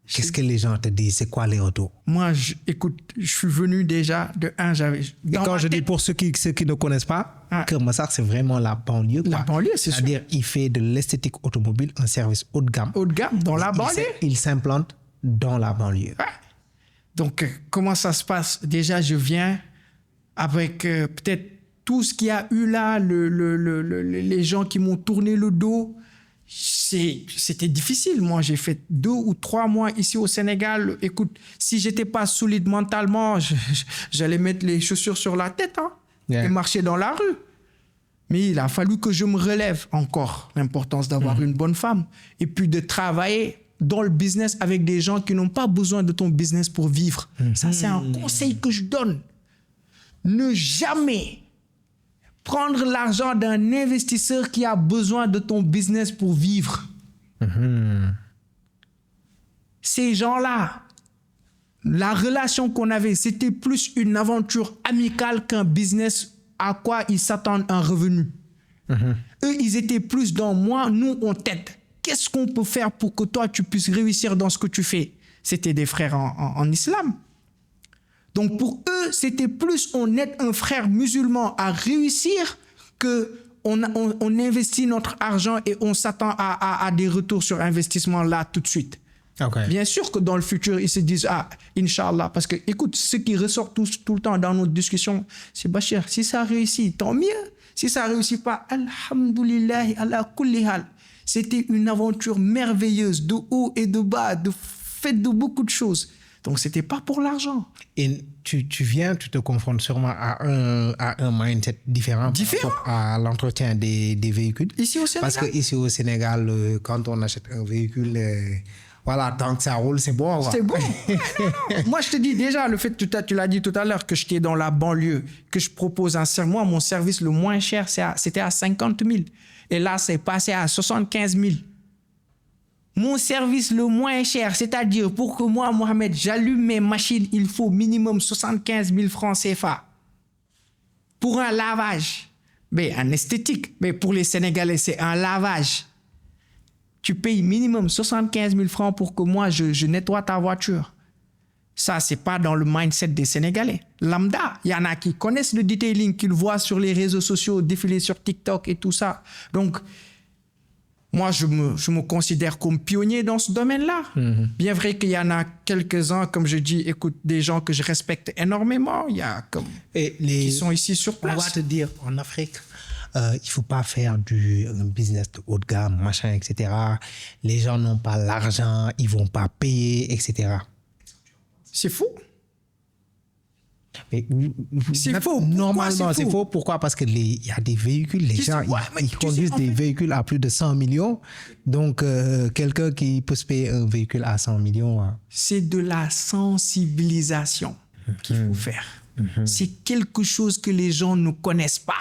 Qu'est-ce que les gens te disent? C'est quoi les retours? Moi, écoute, je suis venu déjà de un, j'avais... Et quand je dis pour ceux qui ne connaissent pas, Keur Massar, c'est vraiment la banlieue. La banlieue, c'est sûr. C'est-à-dire, il fait de l'esthétique automobile un service haut de gamme. Haut de gamme, dans la banlieue. Il s'implante dans la banlieue. Ouais. Donc, comment ça se passe? Déjà, je viens avec peut-être tout ce qu'il y a eu là, les gens qui m'ont tourné le dos. C'était difficile. Moi, j'ai fait 2 ou 3 mois ici au Sénégal. Écoute, si j'étais pas solide mentalement, j'allais mettre les chaussures sur la tête et marcher dans la rue. Mais il a fallu que je me relève encore. L'importance d'avoir une bonne femme et puis de travailler dans le business avec des gens qui n'ont pas besoin de ton business pour vivre. Ça, c'est un conseil que je donne. Ne jamais prendre l'argent d'un investisseur qui a besoin de ton business pour vivre. Ces gens-là, la relation qu'on avait, c'était plus une aventure amicale qu'un business à quoi ils s'attendent un revenu. Eux, ils étaient plus dans moi, nous, on t'aide. Qu'est-ce qu'on peut faire pour que toi, tu puisses réussir dans ce que tu fais? C'était des frères en islam. Donc, pour eux, c'était plus on aide un frère musulman à réussir qu'on investit notre argent et on s'attend à des retours sur investissement là tout de suite. Okay. Bien sûr que dans le futur, ils se disent, Inch'Allah, parce que, écoute, ce qui ressort tout le temps dans nos discussions, c'est Bachir, si ça réussit, tant mieux. Si ça ne réussit pas, alhamdoulillahi ala kulli hal. C'était une aventure merveilleuse, de haut et de bas, faite de beaucoup de choses. Donc, ce n'était pas pour l'argent. Et tu viens, tu te confrontes sûrement à un mindset différent par rapport à l'entretien des véhicules. Ici au Sénégal. Parce qu'ici au Sénégal, quand on achète un véhicule, voilà, tant que ça roule, c'est bon. C'est bon. Non. Moi, je te dis déjà, le fait que tu l'as dit tout à l'heure, que j'étais dans la banlieue, que je propose moi, mon service le moins cher, c'était à 50 000. Et là, c'est passé à 75 000. Mon service le moins cher, c'est-à-dire pour que moi, Mohamed, j'allume mes machines, il faut minimum 75 000 francs CFA. Pour un lavage, mais un esthétique. Mais pour les Sénégalais, c'est un lavage. Tu payes minimum 75 000 francs pour que moi, je nettoie ta voiture. Ça, c'est pas dans le mindset des Sénégalais. Lambda, il y en a qui connaissent le detailing, qui le voient sur les réseaux sociaux, défiler sur TikTok et tout ça. Donc, moi, je me considère comme pionnier dans ce domaine-là. Bien vrai qu'il y en a quelques-uns, comme je dis, écoute, des gens que je respecte énormément. Il y a qui sont ici sur place. On va te dire, en Afrique, il faut pas faire un business de haut de gamme, machin, etc. Les gens n'ont pas l'argent, ils vont pas payer, etc. C'est faux. Mais C'est faux. Normalement, c'est faux. Pourquoi? Parce qu'il y a des véhicules, les gens, ils conduisent des véhicules à plus de 100 millions. Donc, quelqu'un qui peut se payer un véhicule à 100 millions... C'est de la sensibilisation qu'il faut faire. C'est quelque chose que les gens ne connaissent pas.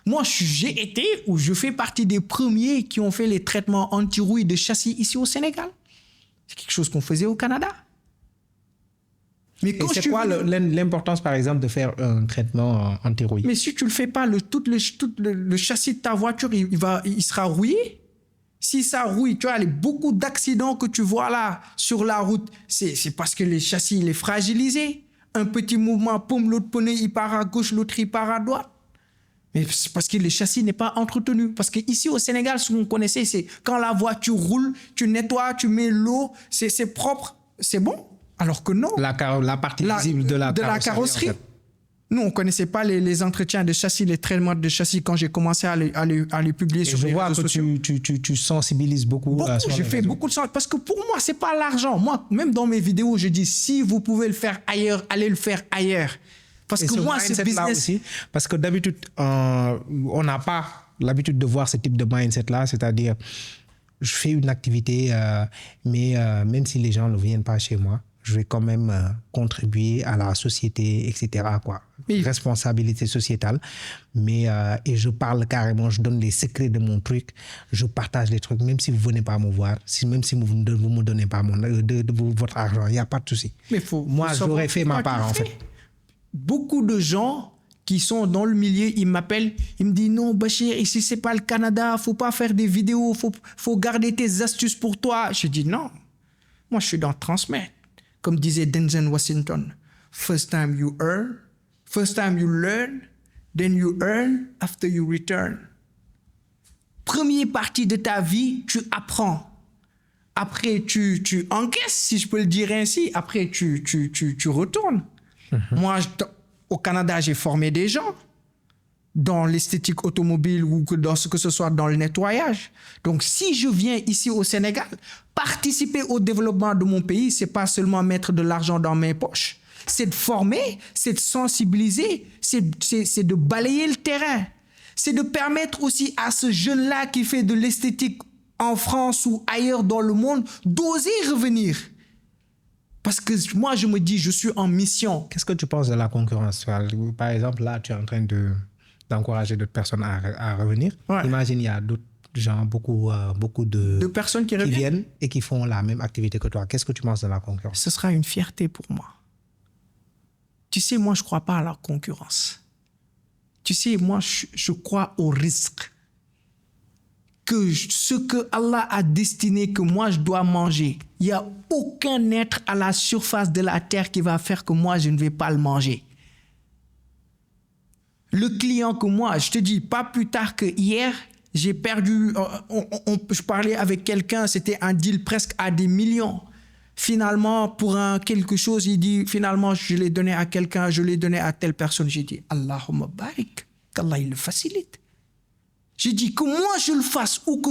Moi, j'ai été ou je fais partie des premiers qui ont fait les traitements anti-rouille de châssis ici au Sénégal. C'est quelque chose qu'on faisait au Canada. Mais c'est quoi l'importance, par exemple, de faire un traitement anti-rouille? Mais si tu ne le fais pas, tout le châssis de ta voiture, il sera rouillé. Si ça rouille, tu vois, beaucoup d'accidents que tu vois là sur la route, c'est parce que le châssis il est fragilisé. Un petit mouvement, poum, l'autre pneu, il part à gauche, l'autre, il part à droite. Mais c'est parce que le châssis n'est pas entretenu. Parce qu'ici au Sénégal, ce qu'on connaissait, c'est quand la voiture roule, tu nettoies, tu mets l'eau, c'est propre, c'est bon. Alors que non. La partie visible de la carrosserie. En fait. Nous, on ne connaissait pas les entretiens de châssis, les traitements de châssis quand j'ai commencé à les publier sur les réseaux sociaux. Tu sensibilises beaucoup. J'ai fait beaucoup de sens. Parce que pour moi, ce n'est pas l'argent. Moi, même dans mes vidéos, je dis, si vous pouvez le faire ailleurs, allez le faire ailleurs. Parce que moi, c'est business. Aussi, parce que d'habitude, on n'a pas l'habitude de voir ce type de mindset-là. C'est-à-dire, je fais une activité, mais même si les gens ne viennent pas chez moi, je vais quand même contribuer à la société, etc. Quoi. Oui. Responsabilité sociétale. Mais, et je parle carrément, je donne les secrets de mon truc, je partage les trucs, même si vous ne venez pas me voir, même si vous ne me donnez pas votre argent, il n'y a pas de souci. Mais moi, j'aurais fait ma part, en fait. Beaucoup de gens qui sont dans le milieu, ils m'appellent, ils me disent non, Bachir, ici, ce n'est pas le Canada, il ne faut pas faire des vidéos, faut garder tes astuces pour toi. Je dis non, moi, je suis dans transmettre. Comme disait Denzel Washington, first time you earn, first time you learn, then you earn after you return. Première partie de ta vie, tu apprends. Après, tu encaisses, si je peux le dire ainsi. Après, tu retournes. Moi, au Canada, j'ai formé des gens dans l'esthétique automobile ou que ce soit dans le nettoyage. Donc, si je viens ici au Sénégal, participer au développement de mon pays, c'est pas seulement mettre de l'argent dans mes poches. C'est de former, c'est de sensibiliser, c'est de balayer le terrain. C'est de permettre aussi à ce jeune-là qui fait de l'esthétique en France ou ailleurs dans le monde d'oser revenir. Parce que moi, je me dis, je suis en mission. Qu'est-ce que tu penses de la concurrence? Par exemple, là, tu es en train d'encourager d'autres personnes à revenir. Ouais. Imagine, il y a d'autres gens, beaucoup de personnes qui viennent et qui font la même activité que toi. Qu'est-ce que tu penses de la concurrence? Ce sera une fierté pour moi. Tu sais, moi, je ne crois pas à la concurrence. Tu sais, moi, je crois au risque. Que ce que Allah a destiné que moi, je dois manger, il n'y a aucun être à la surface de la terre qui va faire que moi, je ne vais pas le manger. Le client que moi, je te dis, pas plus tard que hier, j'ai perdu, je parlais avec quelqu'un, c'était un deal presque à des millions. Finalement, pour quelque chose, il dit, finalement, je l'ai donné à quelqu'un, je l'ai donné à telle personne. J'ai dit, Allahumma barik, qu'Allah il le facilite. J'ai dit que moi je le fasse ou que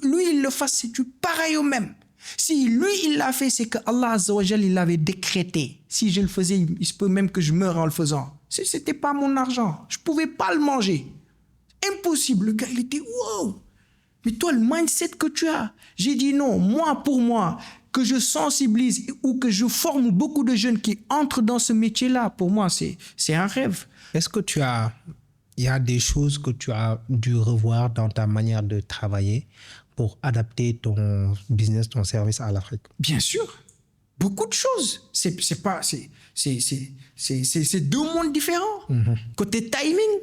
lui il le fasse, c'est du pareil au même. Si lui il l'a fait, c'est que Allah Azza wa Jal il l'avait décrété. Si je le faisais, il se peut même que je meure en le faisant. C'était pas mon argent, je pouvais pas le manger. Impossible. Le gars il était wow. Mais toi le mindset que tu as, j'ai dit non. Moi pour moi que je sensibilise ou que je forme beaucoup de jeunes qui entrent dans ce métier-là, pour moi c'est un rêve. Est-ce que il y a des choses que tu as dû revoir dans ta manière de travailler pour adapter ton business, ton service à l'Afrique? Bien sûr. Beaucoup de choses. C'est deux mondes différents. Côté timing,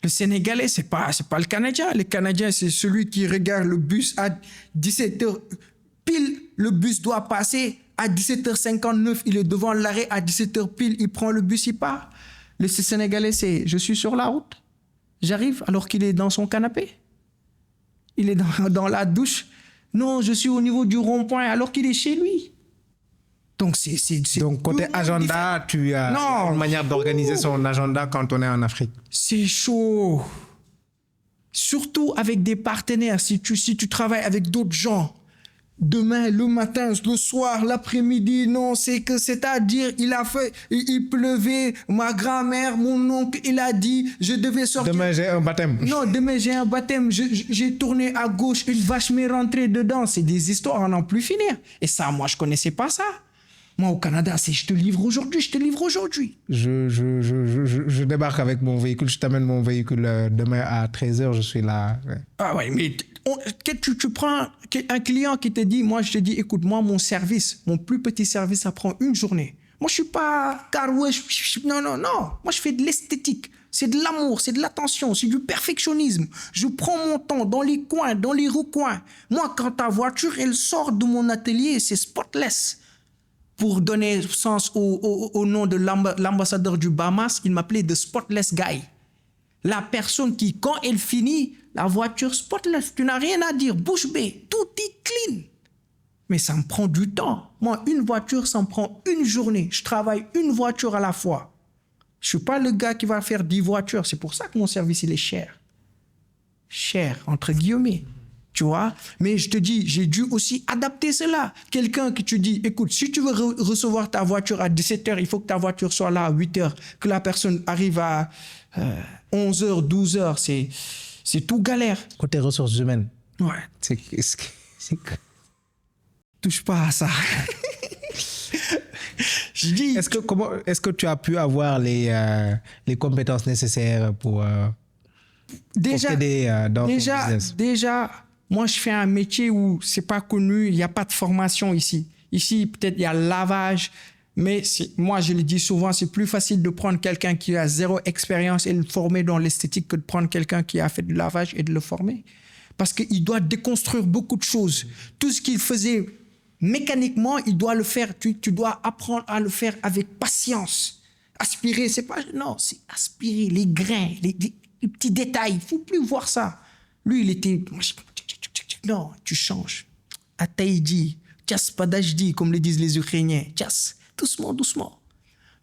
le Sénégalais, c'est pas le Canadien. Le Canadien, c'est celui qui regarde le bus à 17h. Pile, le bus doit passer. À 17h59, il est devant l'arrêt. À 17h pile, il prend le bus, il part. Le Sénégalais, c'est je suis sur la route, j'arrive alors qu'il est dans son canapé. Il est dans la douche. Non, je suis au niveau du rond-point alors qu'il est chez lui. Donc, Donc, côté agenda, tu as une manière d'organiser son agenda quand on est en Afrique. C'est chaud. Surtout avec des partenaires. Si tu travailles avec d'autres gens, demain, le matin, le soir, l'après-midi, non, c'est-à-dire, il pleuvait, ma grand-mère, mon oncle, il a dit, je devais sortir. Demain, j'ai un baptême. Non, demain, j'ai un baptême, j'ai tourné à gauche, une vache m'est rentrée dedans. C'est des histoires à n'en plus finir. Et ça, moi, je connaissais pas ça. Moi, au Canada, c'est je te livre aujourd'hui, je te livre aujourd'hui. Je débarque avec mon véhicule, je t'amène mon véhicule demain à 13h, je suis là. Ouais. Ah ouais, mais tu prends un client qui te dit, moi, je te dis, écoute, moi, mon plus petit service, ça prend une journée. Moi, je suis pas carouèche. Non. Moi, je fais de l'esthétique. C'est de l'amour, c'est de l'attention, c'est du perfectionnisme. Je prends mon temps dans les coins, dans les recoins. Moi, quand ta voiture, elle sort de mon atelier, c'est spotless. Pour donner sens au nom de l'ambassadeur du Bahamas, il m'appelait The Spotless Guy. La personne qui, quand elle finit, la voiture spotless, tu n'as rien à dire, bouche bée, tout est clean. Mais ça me prend du temps. Moi, une voiture, ça me prend une journée. Je travaille une voiture à la fois. Je ne suis pas le gars qui va faire 10 voitures. C'est pour ça que mon service, il est cher. Cher, entre guillemets. Tu vois, mais je te dis, j'ai dû aussi adapter cela. Quelqu'un que tu dis, écoute, si tu veux recevoir ta voiture à 17h, il faut que ta voiture soit là à 8h, que la personne arrive à 11h, 12h, c'est tout galère. Côté ressources humaines. Ouais. Touche pas à ça. Je dis. Est-ce que tu as pu avoir les compétences nécessaires pour t'aider dans ton business? Déjà, moi, je fais un métier où c'est pas connu, il n'y a pas de formation ici. Ici, peut-être il y a le lavage, mais moi, je le dis souvent, c'est plus facile de prendre quelqu'un qui a 0 expérience et le former dans l'esthétique que de prendre quelqu'un qui a fait du lavage et de le former. Parce qu'il doit déconstruire beaucoup de choses. Tout ce qu'il faisait mécaniquement, il doit le faire. Tu dois apprendre à le faire avec patience. Aspirer, c'est pas... Non, c'est aspirer les grains, les petits détails. Il ne faut plus voir ça. Lui, il était... Non, tu changes. Ataïdi, tchass padajdi, comme le disent les Ukrainiens. Tchass, doucement, doucement.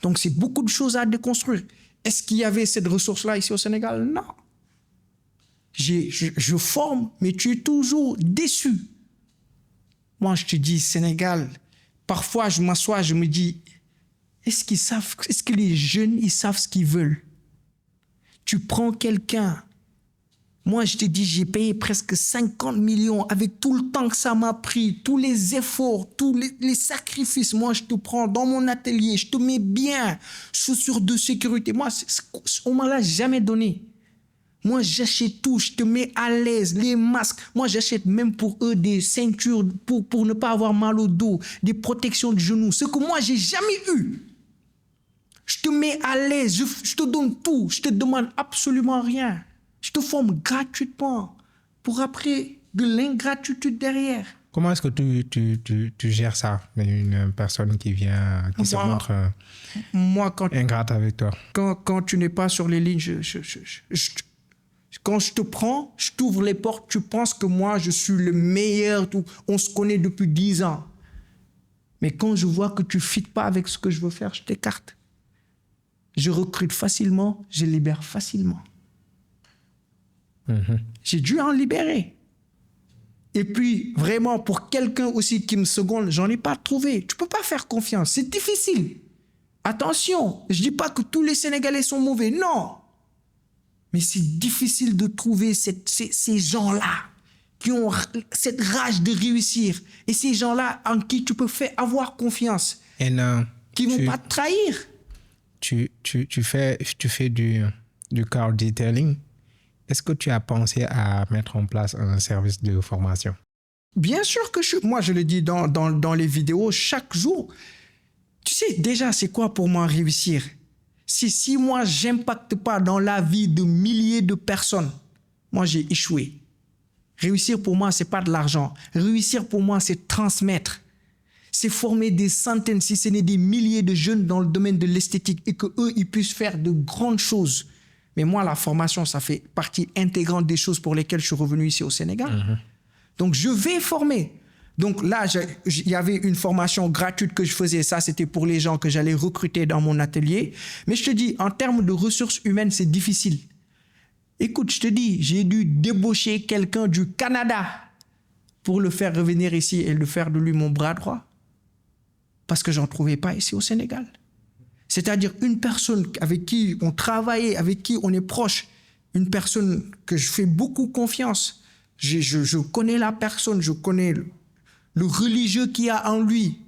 Donc, c'est beaucoup de choses à déconstruire. Est-ce qu'il y avait cette ressource-là ici au Sénégal? Non. Je forme, mais tu es toujours déçu. Moi, je te dis, Sénégal, parfois, je m'assois, je me dis, est-ce que les jeunes, ils savent ce qu'ils veulent? Tu prends quelqu'un. Moi, je te dis, j'ai payé presque 50 millions avec tout le temps que ça m'a pris, tous les efforts, tous les sacrifices. Moi, je te prends dans mon atelier, je te mets bien, chaussures de sécurité. Moi, on ne me l'a jamais donné. Moi, j'achète tout, je te mets à l'aise, les masques. Moi, j'achète même pour eux des ceintures pour ne pas avoir mal au dos, des protections de genoux. Ce que moi, j'ai jamais eu. Je te mets à l'aise, je te donne tout, je te demande absolument rien. Je te forme gratuitement pour après de l'ingratitude derrière. Comment est-ce que tu gères ça, une personne qui vient, qui se montre ingrate avec toi? Quand tu n'es pas sur les lignes, quand je te prends, je t'ouvre les portes, tu penses que moi, je suis le meilleur, on se connaît depuis 10 ans. Mais quand je vois que tu ne fites pas avec ce que je veux faire, je t'écarte. Je recrute facilement, je libère facilement. J'ai dû en libérer. Et puis, vraiment, pour quelqu'un aussi qui me seconde, j'en ai pas trouvé. Tu peux pas faire confiance. C'est difficile. Attention, je dis pas que tous les Sénégalais sont mauvais. Non. Mais c'est difficile de trouver ces gens-là qui ont cette rage de réussir. Et ces gens-là en qui tu peux avoir confiance. Et non, qui vont pas te trahir. Tu fais du car detailing. Est-ce que tu as pensé à mettre en place un service de formation? Bien sûr que moi, je le dis dans les vidéos, chaque jour. Tu sais, déjà, c'est quoi pour moi réussir? Si moi, j'impacte pas dans la vie de milliers de personnes, moi, j'ai échoué. Réussir pour moi, c'est pas de l'argent. Réussir pour moi, c'est transmettre. C'est former des centaines, si ce n'est des milliers de jeunes dans le domaine de l'esthétique et qu'eux, ils puissent faire de grandes choses. Mais moi, la formation, ça fait partie intégrante des choses pour lesquelles je suis revenu ici au Sénégal. Donc, je vais former. Donc là, il y avait une formation gratuite que je faisais. Ça, c'était pour les gens que j'allais recruter dans mon atelier. Mais je te dis, en termes de ressources humaines, c'est difficile. Écoute, je te dis, j'ai dû débaucher quelqu'un du Canada pour le faire revenir ici et le faire de lui mon bras droit. Parce que j'en trouvais pas ici au Sénégal. C'est-à-dire une personne avec qui on travaille, avec qui on est proche, une personne que je fais beaucoup confiance. Je connais la personne, je connais le religieux qu'il y a en lui,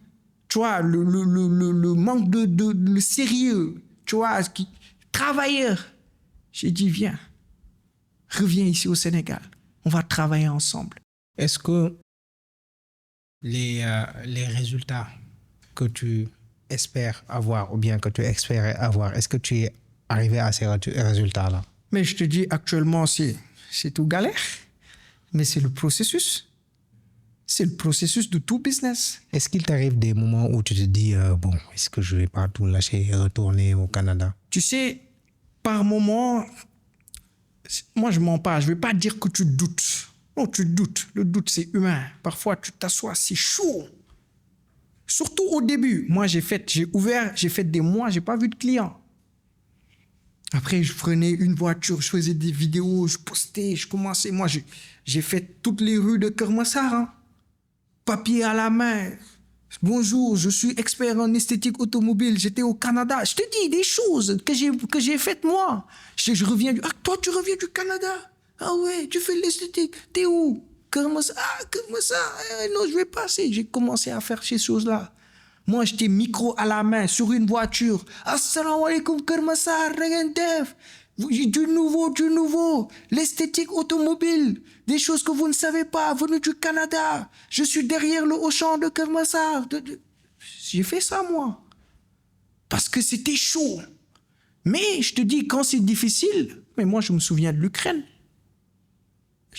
tu vois, le manque de sérieux, tu vois, travailleur. J'ai dit, viens, reviens ici au Sénégal, on va travailler ensemble. Est-ce que les résultats que tu espères avoir ou bien que tu espérais avoir, est-ce que tu es arrivé à ces résultats-là? Mais je te dis, actuellement, c'est tout galère, mais c'est le processus. C'est le processus de tout business. Est-ce qu'il t'arrive des moments où tu te dis, bon, est-ce que je vais pas tout lâcher et retourner au Canada? Tu sais, par moment, moi je mens pas, je vais pas dire que tu doutes. Non, tu doutes. Le doute, c'est humain. Parfois, tu t'assois, c'est chaud. Surtout au début. Moi, j'ai fait des mois, j'ai pas vu de clients. Après, je prenais une voiture, je faisais des vidéos, je postais, je commençais. Moi, j'ai fait toutes les rues de Keur Massar, hein. Papier à la main. Bonjour, je suis expert en esthétique automobile. J'étais au Canada. Je te dis des choses que j'ai faites moi. Je reviens ah, toi, tu reviens du Canada? Ah ouais, tu fais l'esthétique. T'es où? Keur Massar. Ah, Keur Massar. Non, je vais passer. J'ai commencé à faire ces choses-là. Moi, j'étais micro à la main sur une voiture. Assalamu alaikum Keur Massar, Regendef. Du nouveau. L'esthétique automobile. Des choses que vous ne savez pas, venu du Canada. Je suis derrière le Auchan de Keur Massar. J'ai fait ça, moi. Parce que c'était chaud. Mais je te dis, quand c'est difficile, mais moi, je me souviens de l'Ukraine.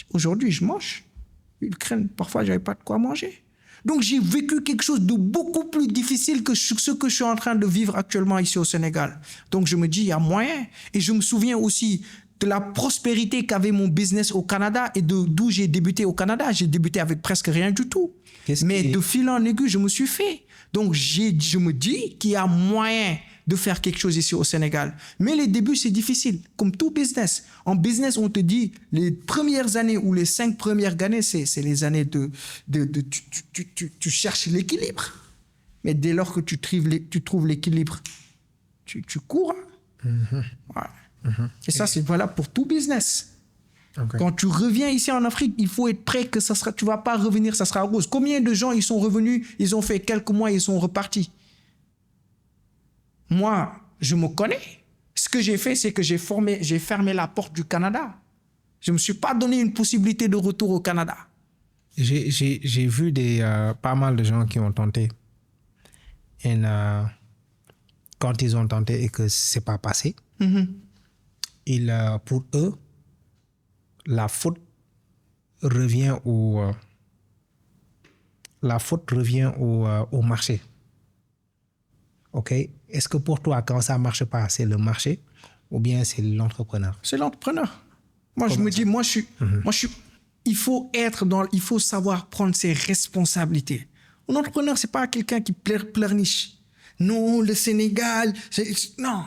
Aujourd'hui, je mange. L'Ukraine, parfois, j'avais pas de quoi manger. Donc, j'ai vécu quelque chose de beaucoup plus difficile que ce que je suis en train de vivre actuellement ici au Sénégal. Donc, je me dis, il y a moyen. Et je me souviens aussi de la prospérité qu'avait mon business au Canada et d'où j'ai débuté au Canada. J'ai débuté avec presque rien du tout. Mais de fil en aiguille, je me suis fait. Donc, je me dis qu'il y a moyen de faire quelque chose ici au Sénégal. Mais les débuts, c'est difficile, comme tout business. En business, on te dit, les premières années ou les 5 premières années, c'est les années tu cherches l'équilibre. Mais dès lors que tu trouves l'équilibre, tu cours. Ouais. Et ça, c'est valable pour tout business. Okay. Quand tu reviens ici en Afrique, il faut être prêt que tu ne vas pas revenir, ça sera rose. Combien de gens, ils sont revenus, ils ont fait quelques mois, ils sont repartis. Moi, je me connais. Ce que j'ai fait, c'est que j'ai fermé la porte du Canada. Je ne me suis pas donné une possibilité de retour au Canada. J'ai vu pas mal de gens qui ont tenté. Et quand ils ont tenté et que ce n'est pas passé, pour eux, la faute revient au marché. OK? Est-ce que pour toi, quand ça ne marche pas, c'est le marché ou bien c'est l'entrepreneur? C'est l'entrepreneur. Moi, je me dis, il faut savoir prendre ses responsabilités. Un entrepreneur, ce n'est pas quelqu'un qui pleurniche. Non, le Sénégal, non.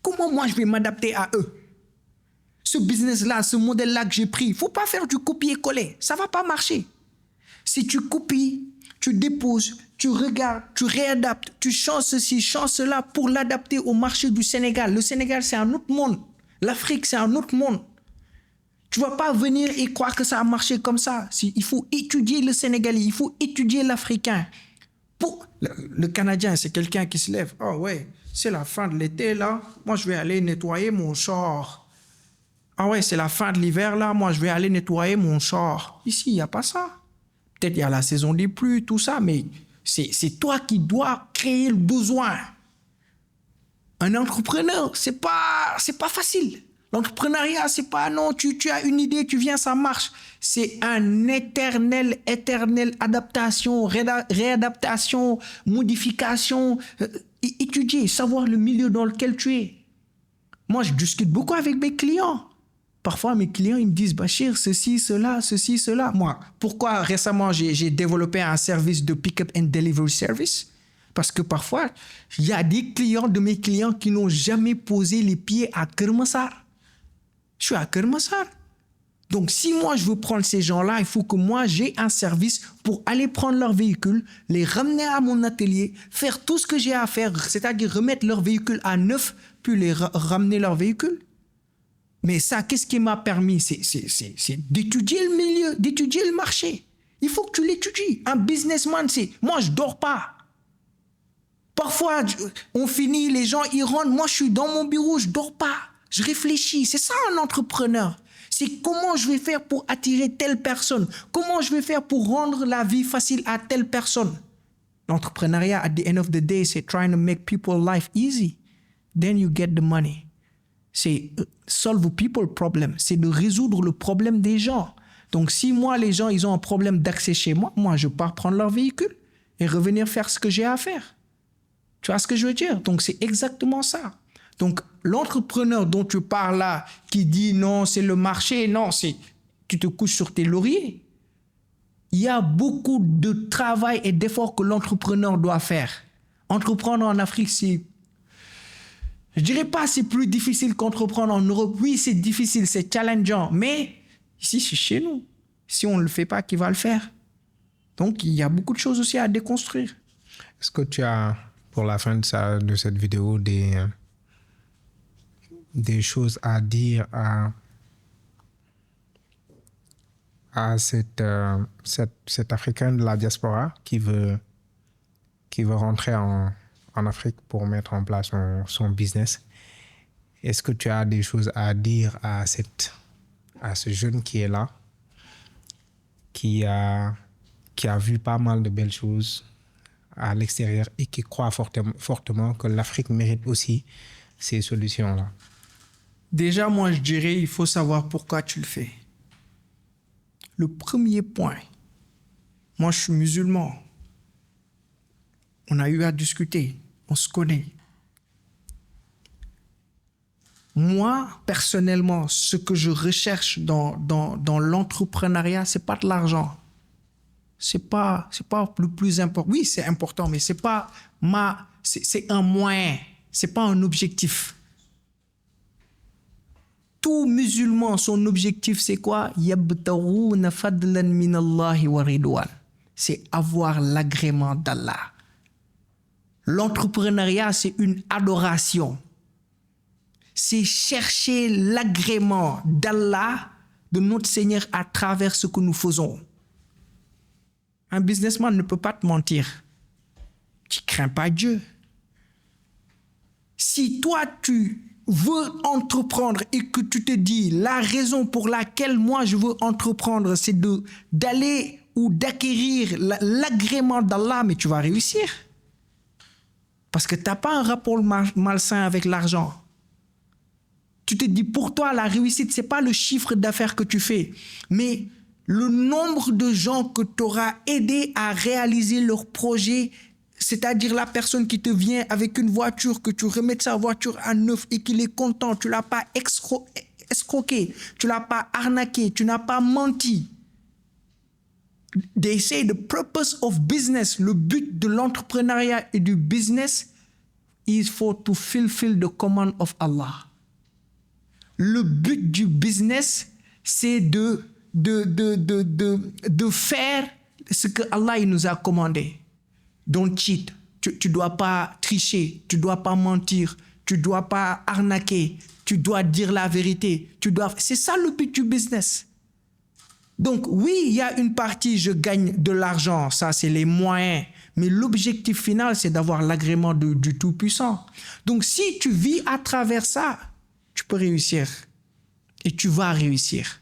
Comment moi, je vais m'adapter à eux? Ce business-là, ce modèle-là que j'ai pris, il ne faut pas faire du copier-coller. Ça ne va pas marcher. Si tu copies, tu déposes, tu regardes, tu réadaptes, tu changes ceci, changes cela pour l'adapter au marché du Sénégal. Le Sénégal, c'est un autre monde. L'Afrique, c'est un autre monde. Tu ne vas pas venir et croire que ça a marché comme ça. Il faut étudier le Sénégalais, il faut étudier l'Africain. Le Canadien, c'est quelqu'un qui se lève. Oh ouais, c'est la fin de l'été là. Moi, je vais aller nettoyer mon char. Ah ouais, c'est la fin de l'hiver là. Moi, je vais aller nettoyer mon char. Ici, il n'y a pas ça. Peut-être il y a la saison des pluies, tout ça, mais c'est toi qui dois créer le besoin. Un entrepreneur, c'est pas facile. L'entrepreneuriat, c'est pas non, tu as une idée, tu viens, ça marche. C'est un éternel adaptation, réadaptation, modification, étudier, savoir le milieu dans lequel tu es. Moi, je discute beaucoup avec mes clients. Parfois, mes clients, ils me disent, Bachir, ceci, cela. Moi, pourquoi récemment, j'ai développé un service de pick-up and delivery service? Parce que parfois, il y a des clients de mes clients qui n'ont jamais posé les pieds à Kermassar. Je suis à Kermassar. Donc, si moi, je veux prendre ces gens-là, il faut que moi, j'ai un service pour aller prendre leur véhicule, les ramener à mon atelier, faire tout ce que j'ai à faire, c'est-à-dire remettre leur véhicule à neuf, puis les ramener leur véhicule. Mais ça, qu'est-ce qui m'a permis? C'est d'étudier le milieu, d'étudier le marché. Il faut que tu l'étudies. Un businessman, c'est... Moi, je dors pas. Parfois, on finit, les gens, ils rentrent. Moi, je suis dans mon bureau, je dors pas. Je réfléchis. C'est ça, un entrepreneur. C'est comment je vais faire pour attirer telle personne. Comment je vais faire pour rendre la vie facile à telle personne. L'entrepreneuriat, at the end of the day, c'est trying to make people's life easy. Then you get the money. C'est solve people problem. C'est de résoudre le problème des gens. Donc, si moi, les gens, ils ont un problème d'accès chez moi, moi, je pars prendre leur véhicule et revenir faire ce que j'ai à faire. Tu vois ce que je veux dire? Donc, c'est exactement ça. Donc, l'entrepreneur dont tu parles là, qui dit non, c'est le marché, non, c'est tu te couches sur tes lauriers. Il y a beaucoup de travail et d'efforts que l'entrepreneur doit faire. Entreprendre en Afrique, c'est... Je dirais pas c'est plus difficile qu'entreprendre en Europe. Oui, c'est difficile, c'est challengeant. Mais ici, c'est chez nous. Si on ne le fait pas, qui va le faire? Donc, il y a beaucoup de choses aussi à déconstruire. Est-ce que tu as, pour la fin de cette vidéo, des choses à dire à cet Africain de la diaspora qui veut rentrer en Afrique pour mettre en place son business? Est-ce que tu as des choses à dire à ce jeune qui est là, qui a vu pas mal de belles choses à l'extérieur et qui croit fortement que l'Afrique mérite aussi ces solutions-là? Déjà, moi, je dirais, il faut savoir pourquoi tu le fais. Le premier point, moi, je suis musulman. On a eu à discuter, on se connaît. Moi, personnellement, ce que je recherche dans l'entrepreneuriat, c'est pas de l'argent. C'est pas le plus important. Oui, c'est important, mais c'est un moyen. C'est pas un objectif. Tout musulman, son objectif, c'est quoi? Yabtaghouna fadlan min Allahi wa ridwan. C'est avoir l'agrément d'Allah. L'entrepreneuriat, c'est une adoration. C'est chercher l'agrément d'Allah, de notre Seigneur, à travers ce que nous faisons. Un businessman ne peut pas te mentir. Tu ne crains pas Dieu. Si toi, tu veux entreprendre et que tu te dis la raison pour laquelle moi je veux entreprendre, c'est d'aller ou d'acquérir l'agrément d'Allah, mais tu vas réussir. Parce que tu n'as pas un rapport malsain avec l'argent. Tu te dis, pour toi, la réussite, ce n'est pas le chiffre d'affaires que tu fais, mais le nombre de gens que tu auras aidé à réaliser leur projet, c'est-à-dire la personne qui te vient avec une voiture, que tu remettes sa voiture à neuf et qu'il est content, tu ne l'as pas escroqué, tu ne l'as pas arnaqué, tu n'as pas menti. They say the purpose of business, le but de l'entrepreneuriat et du business is to fulfill the command of Allah. Le but du business, c'est de faire ce que Allah il nous a commandé. Don't cheat. Tu ne dois pas tricher, tu ne dois pas mentir, tu ne dois pas arnaquer, tu dois dire la vérité. C'est ça le but du business. Donc oui, il y a une partie, je gagne de l'argent, ça c'est les moyens. Mais l'objectif final, c'est d'avoir l'agrément du Tout-Puissant. Donc si tu vis à travers ça, tu peux réussir. Et tu vas réussir.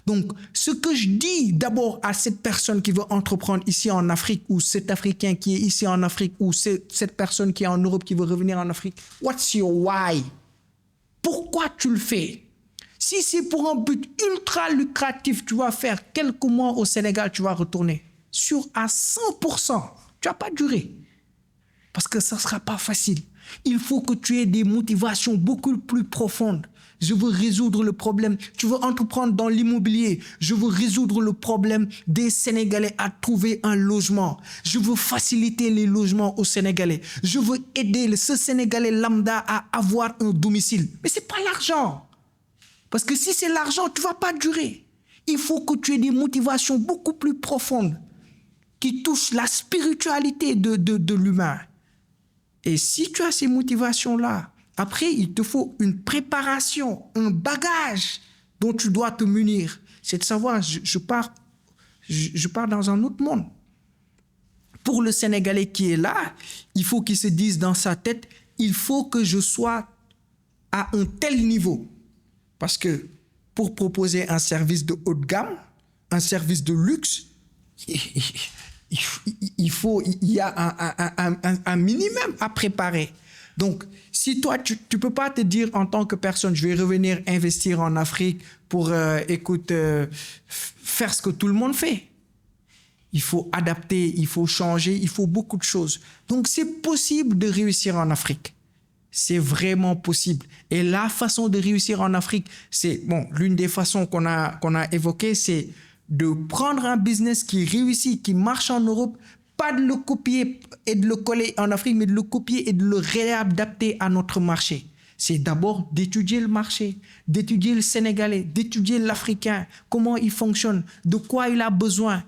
Donc, ce que je dis d'abord à cette personne qui veut entreprendre ici en Afrique, ou cet Africain qui est ici en Afrique, ou cette personne qui est en Europe qui veut revenir en Afrique, what's your why? Pourquoi tu le fais? Si c'est pour un but ultra lucratif, tu vas faire quelques mois au Sénégal, tu vas retourner. Sûr à 100%, tu vas pas durer. Parce que ça ne sera pas facile. Il faut que tu aies des motivations beaucoup plus profondes. Je veux résoudre le problème. Tu veux entreprendre dans l'immobilier. Je veux résoudre le problème des Sénégalais à trouver un logement. Je veux faciliter les logements aux Sénégalais. Je veux aider ce Sénégalais lambda à avoir un domicile. Mais ce n'est pas l'argent. Parce que si c'est l'argent, tu ne vas pas durer. Il faut que tu aies des motivations beaucoup plus profondes qui touchent la spiritualité de l'humain. Et si tu as ces motivations-là, après, il te faut une préparation, un bagage dont tu dois te munir. C'est de savoir, je pars dans un autre monde. Pour le Sénégalais qui est là, il faut qu'il se dise dans sa tête, il faut que je sois à un tel niveau. Parce que pour proposer un service de haut de gamme, un service de luxe, il y a un minimum à préparer. Donc, si toi, tu ne peux pas te dire en tant que personne, je vais revenir investir en Afrique pour, faire ce que tout le monde fait. Il faut adapter, il faut changer, il faut beaucoup de choses. Donc, c'est possible de réussir en Afrique. C'est vraiment possible. Et la façon de réussir en Afrique, l'une des façons qu'on a évoquées, c'est de prendre un business qui réussit, qui marche en Europe, pas de le copier et de le coller en Afrique, mais de le copier et de le réadapter à notre marché. C'est d'abord d'étudier le marché, d'étudier le Sénégalais, d'étudier l'Africain, comment il fonctionne, de quoi il a besoin,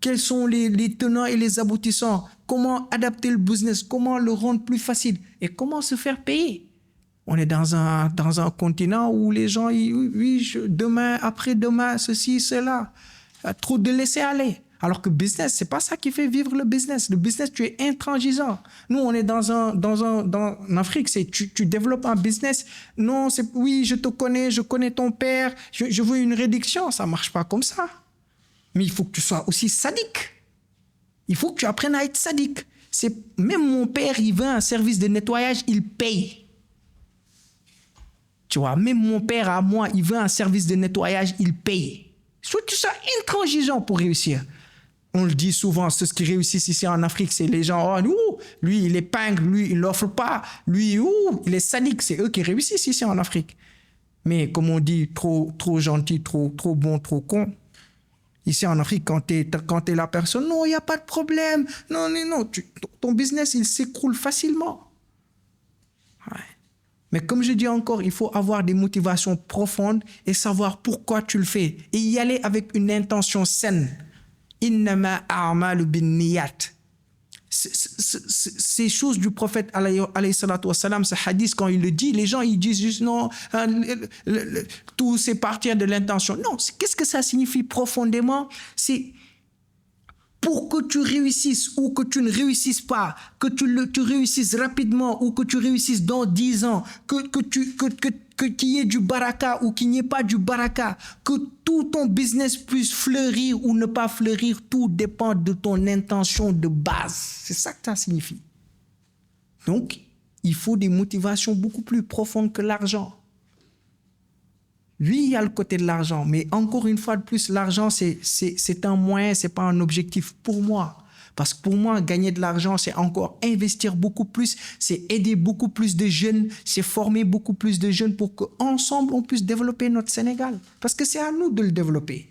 quels sont les tenants et les aboutissants, comment adapter le business, comment le rendre plus facile et comment se faire payer. On est dans un continent où les gens, demain, après-demain, ceci, cela. Trop de laisser aller. Alors que business, c'est pas ça qui fait vivre le business. Le business, tu es intransigeant. Nous, on est en Afrique, tu développes un business. Non, je te connais, je connais ton père, je veux une réduction. Ça marche pas comme ça. Mais il faut que tu sois aussi sadique. Il faut que tu apprennes à être sadique. Même mon père, il veut un service de nettoyage, il paye. Tu vois, même mon père à moi, il veut un service de nettoyage, il paye. Il faut que tu sois intransigeant pour réussir. On le dit souvent, ceux qui réussissent ici en Afrique, c'est les gens, lui, il épingle, lui, il l'offre pas, lui, il est sadique. C'est eux qui réussissent ici en Afrique. Mais comme on dit, trop gentil, trop bon, trop con. Ici en Afrique, quand t'es la personne, non, il n'y a pas de problème. Non, ton business, il s'écroule facilement. Ouais. Mais comme je dis encore, il faut avoir des motivations profondes et savoir pourquoi tu le fais. Et y aller avec une intention saine. Innama a'malu binniyat. Ces choses du prophète alayhi salatu wassalam, ce hadith, quand il le dit, les gens ils disent juste non, tout c'est partir de l'intention. Non, qu'est-ce que ça signifie profondément? C'est pour que tu réussisses ou que tu ne réussisses pas, que tu réussisses rapidement ou que tu réussisses dans 10 ans, qu'il y ait du baraka ou qu'il n'y ait pas du baraka, que tout ton business puisse fleurir ou ne pas fleurir, tout dépend de ton intention de base. C'est ça que ça signifie. Donc, il faut des motivations beaucoup plus profondes que l'argent. Oui, il y a le côté de l'argent, mais encore une fois de plus, l'argent, c'est un moyen, c'est pas un objectif pour moi. Parce que pour moi, gagner de l'argent, c'est encore investir beaucoup plus, c'est aider beaucoup plus de jeunes, c'est former beaucoup plus de jeunes pour qu'ensemble, on puisse développer notre Sénégal. Parce que c'est à nous de le développer.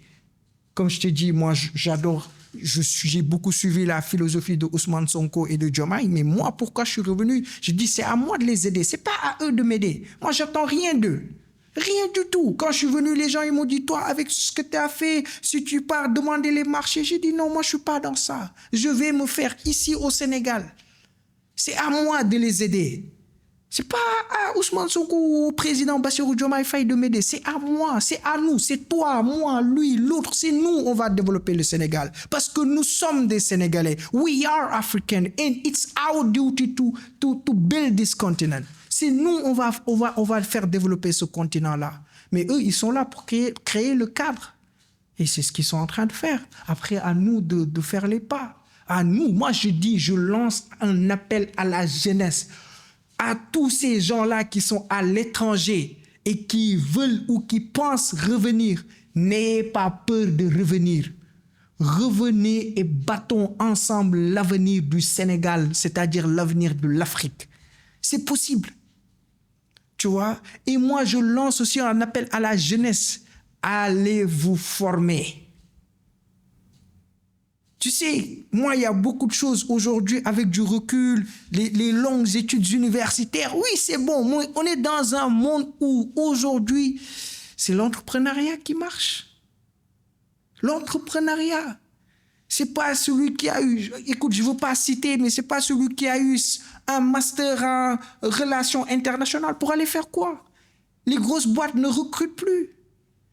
Comme je te dis, moi, j'adore, j'ai beaucoup suivi la philosophie de Ousmane Sonko et de Diomaye, mais moi, pourquoi je suis revenu? Je dis, c'est à moi de les aider, c'est pas à eux de m'aider. Moi, j'attends rien d'eux. Rien du tout. Quand je suis venu, les gens ils m'ont dit, toi, avec ce que tu as fait, si tu pars demander les marchés, j'ai dit non, moi je suis pas dans ça. Je vais me faire ici au Sénégal. C'est à moi de les aider. C'est pas à Ousmane Sonko ou au président Bassirou Diomaye Faye de m'aider. C'est à moi, c'est à nous, c'est toi, moi, lui, l'autre. C'est nous, on va développer le Sénégal. Parce que nous sommes des Sénégalais. We are African and it's our duty to build this continent. C'est nous, on va faire développer ce continent-là. Mais eux, ils sont là pour créer le cadre. Et c'est ce qu'ils sont en train de faire. Après, à nous de faire les pas. À nous, moi je lance un appel à la jeunesse. À tous ces gens-là qui sont à l'étranger et qui veulent ou qui pensent revenir. N'ayez pas peur de revenir. Revenez et battons ensemble l'avenir du Sénégal, c'est-à-dire l'avenir de l'Afrique. C'est possible. tu vois. Et moi, je lance aussi un appel à la jeunesse. Allez vous former. Tu sais, moi, il y a beaucoup de choses aujourd'hui avec du recul, les longues études universitaires. Oui, c'est bon. On est dans un monde où aujourd'hui, c'est l'entrepreneuriat qui marche. L'entrepreneuriat. C'est pas celui qui a eu, écoute, je veux pas citer, mais c'est pas celui qui a eu un master en relations internationales pour aller faire quoi? Les grosses boîtes ne recrutent plus.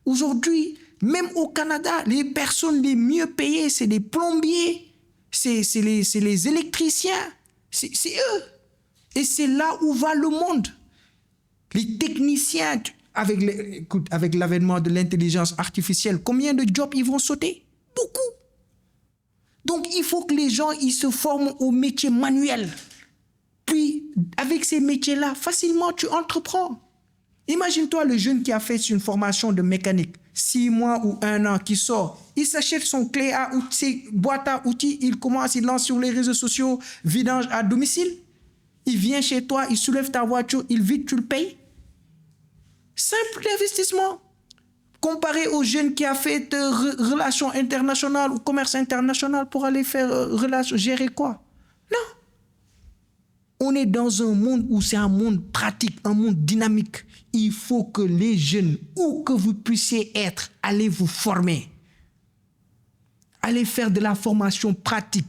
Aujourd'hui, même au Canada, les personnes les mieux payées, c'est les plombiers, c'est les électriciens, c'est eux. Et c'est là où va le monde. Les techniciens, avec l'avènement de l'intelligence artificielle, combien de jobs ils vont sauter? Beaucoup. Donc, il faut que les gens ils se forment au métier manuel. Puis, avec ces métiers-là, facilement, tu entreprends. Imagine-toi le jeune qui a fait une formation de mécanique, 6 mois ou 1 an, qui sort. Il s'achète son clé à outils, ses boîtes à outils, il lance sur les réseaux sociaux, vidange à domicile. Il vient chez toi, il soulève ta voiture, il vide, tu le payes. Simple investissement. Comparé au jeune qui a fait relations internationales ou commerce international pour aller faire gérer quoi? Non. On est dans un monde où c'est un monde pratique, un monde dynamique. Il faut que les jeunes, où que vous puissiez être, allez vous former. Allez faire de la formation pratique.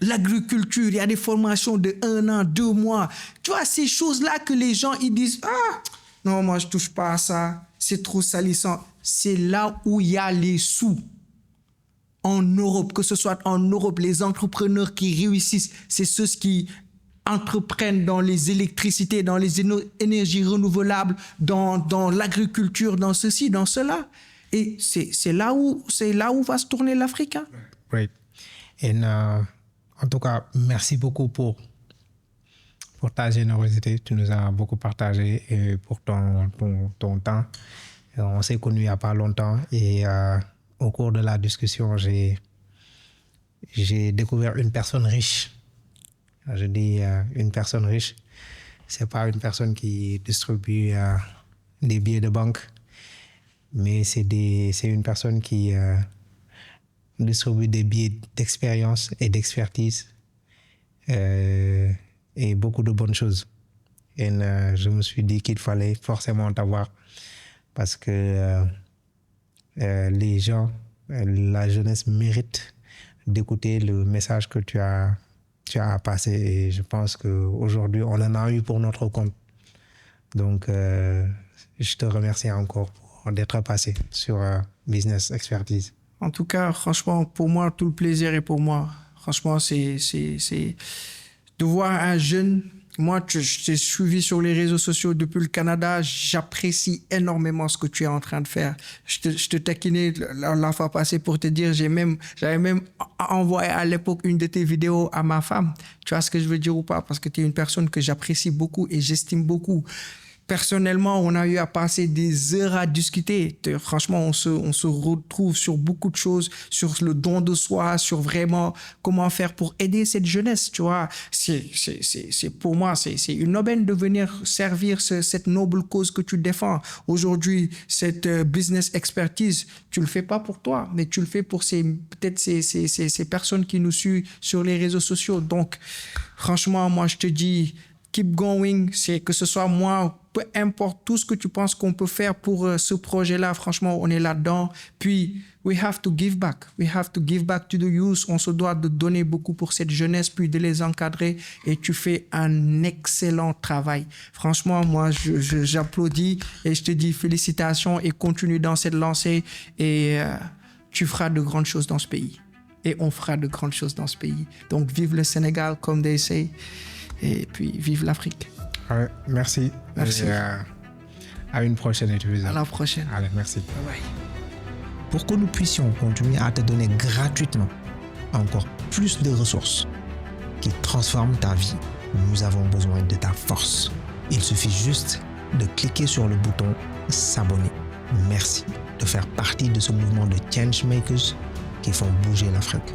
L'agriculture, il y a des formations de 1 an, 2 mois. Tu vois, ces choses-là que les gens, ils disent, ah, non, moi, je touche pas à ça. C'est trop salissant. C'est là où il y a les sous. En Europe, que ce soit en Europe, les entrepreneurs qui réussissent, c'est ceux qui entreprennent dans les électricités, dans les énergies renouvelables, dans l'agriculture, dans ceci, dans cela. Et c'est là où va se tourner l'Afrique. Hein? Great. Et en tout cas, merci beaucoup pour ta générosité. Tu nous as beaucoup partagé et pour ton temps. On s'est connus il n'y a pas longtemps et au cours de la discussion, j'ai découvert une personne riche. Je dis une personne riche. Ce n'est pas une personne qui distribue des billets de banque, mais c'est une personne qui distribue des billets d'expérience et d'expertise et beaucoup de bonnes choses. Et je me suis dit qu'il fallait forcément t'avoir parce que les gens, la jeunesse mérite d'écouter le message que tu as passé et je pense qu'aujourd'hui, on en a eu pour notre compte. Donc, je te remercie encore d'être passé sur Business Expertise. En tout cas, franchement, pour moi, tout le plaisir est pour moi. Franchement, c'est de voir un jeune. Moi, je t'ai suivi sur les réseaux sociaux depuis le Canada. J'apprécie énormément ce que tu es en train de faire. Je te taquinais la fois passée pour te dire, j'avais même envoyé à l'époque une de tes vidéos à ma femme. Tu vois ce que je veux dire ou pas? Parce que tu es une personne que j'apprécie beaucoup et j'estime beaucoup. Personnellement, on a eu à passer des heures à discuter. Franchement, on se retrouve sur beaucoup de choses, sur le don de soi, sur vraiment comment faire pour aider cette jeunesse, tu vois. Pour moi, c'est une aubaine de venir servir cette noble cause que tu défends. Aujourd'hui, cette business expertise, tu le fais pas pour toi, mais tu le fais pour peut-être ces personnes qui nous suivent sur les réseaux sociaux. Donc, franchement, moi, je te dis, keep going, c'est que ce soit moi, peu importe tout ce que tu penses qu'on peut faire pour ce projet-là, franchement, on est là-dedans. Puis, we have to give back. We have to give back to the youth. On se doit de donner beaucoup pour cette jeunesse, puis de les encadrer. Et tu fais un excellent travail. Franchement, moi, j'applaudis et je te dis félicitations et continue dans cette lancée. Et tu feras de grandes choses dans ce pays. Et on fera de grandes choses dans ce pays. Donc, vive le Sénégal, comme they say. Et puis, vive l'Afrique. Ouais, merci. Merci. Et, à une prochaine épisode. À la prochaine. Allez, merci. Bye bye. Pour que nous puissions continuer à te donner gratuitement encore plus de ressources qui transforment ta vie, nous avons besoin de ta force. Il suffit juste de cliquer sur le bouton s'abonner. Merci de faire partie de ce mouvement de changemakers qui font bouger l'Afrique.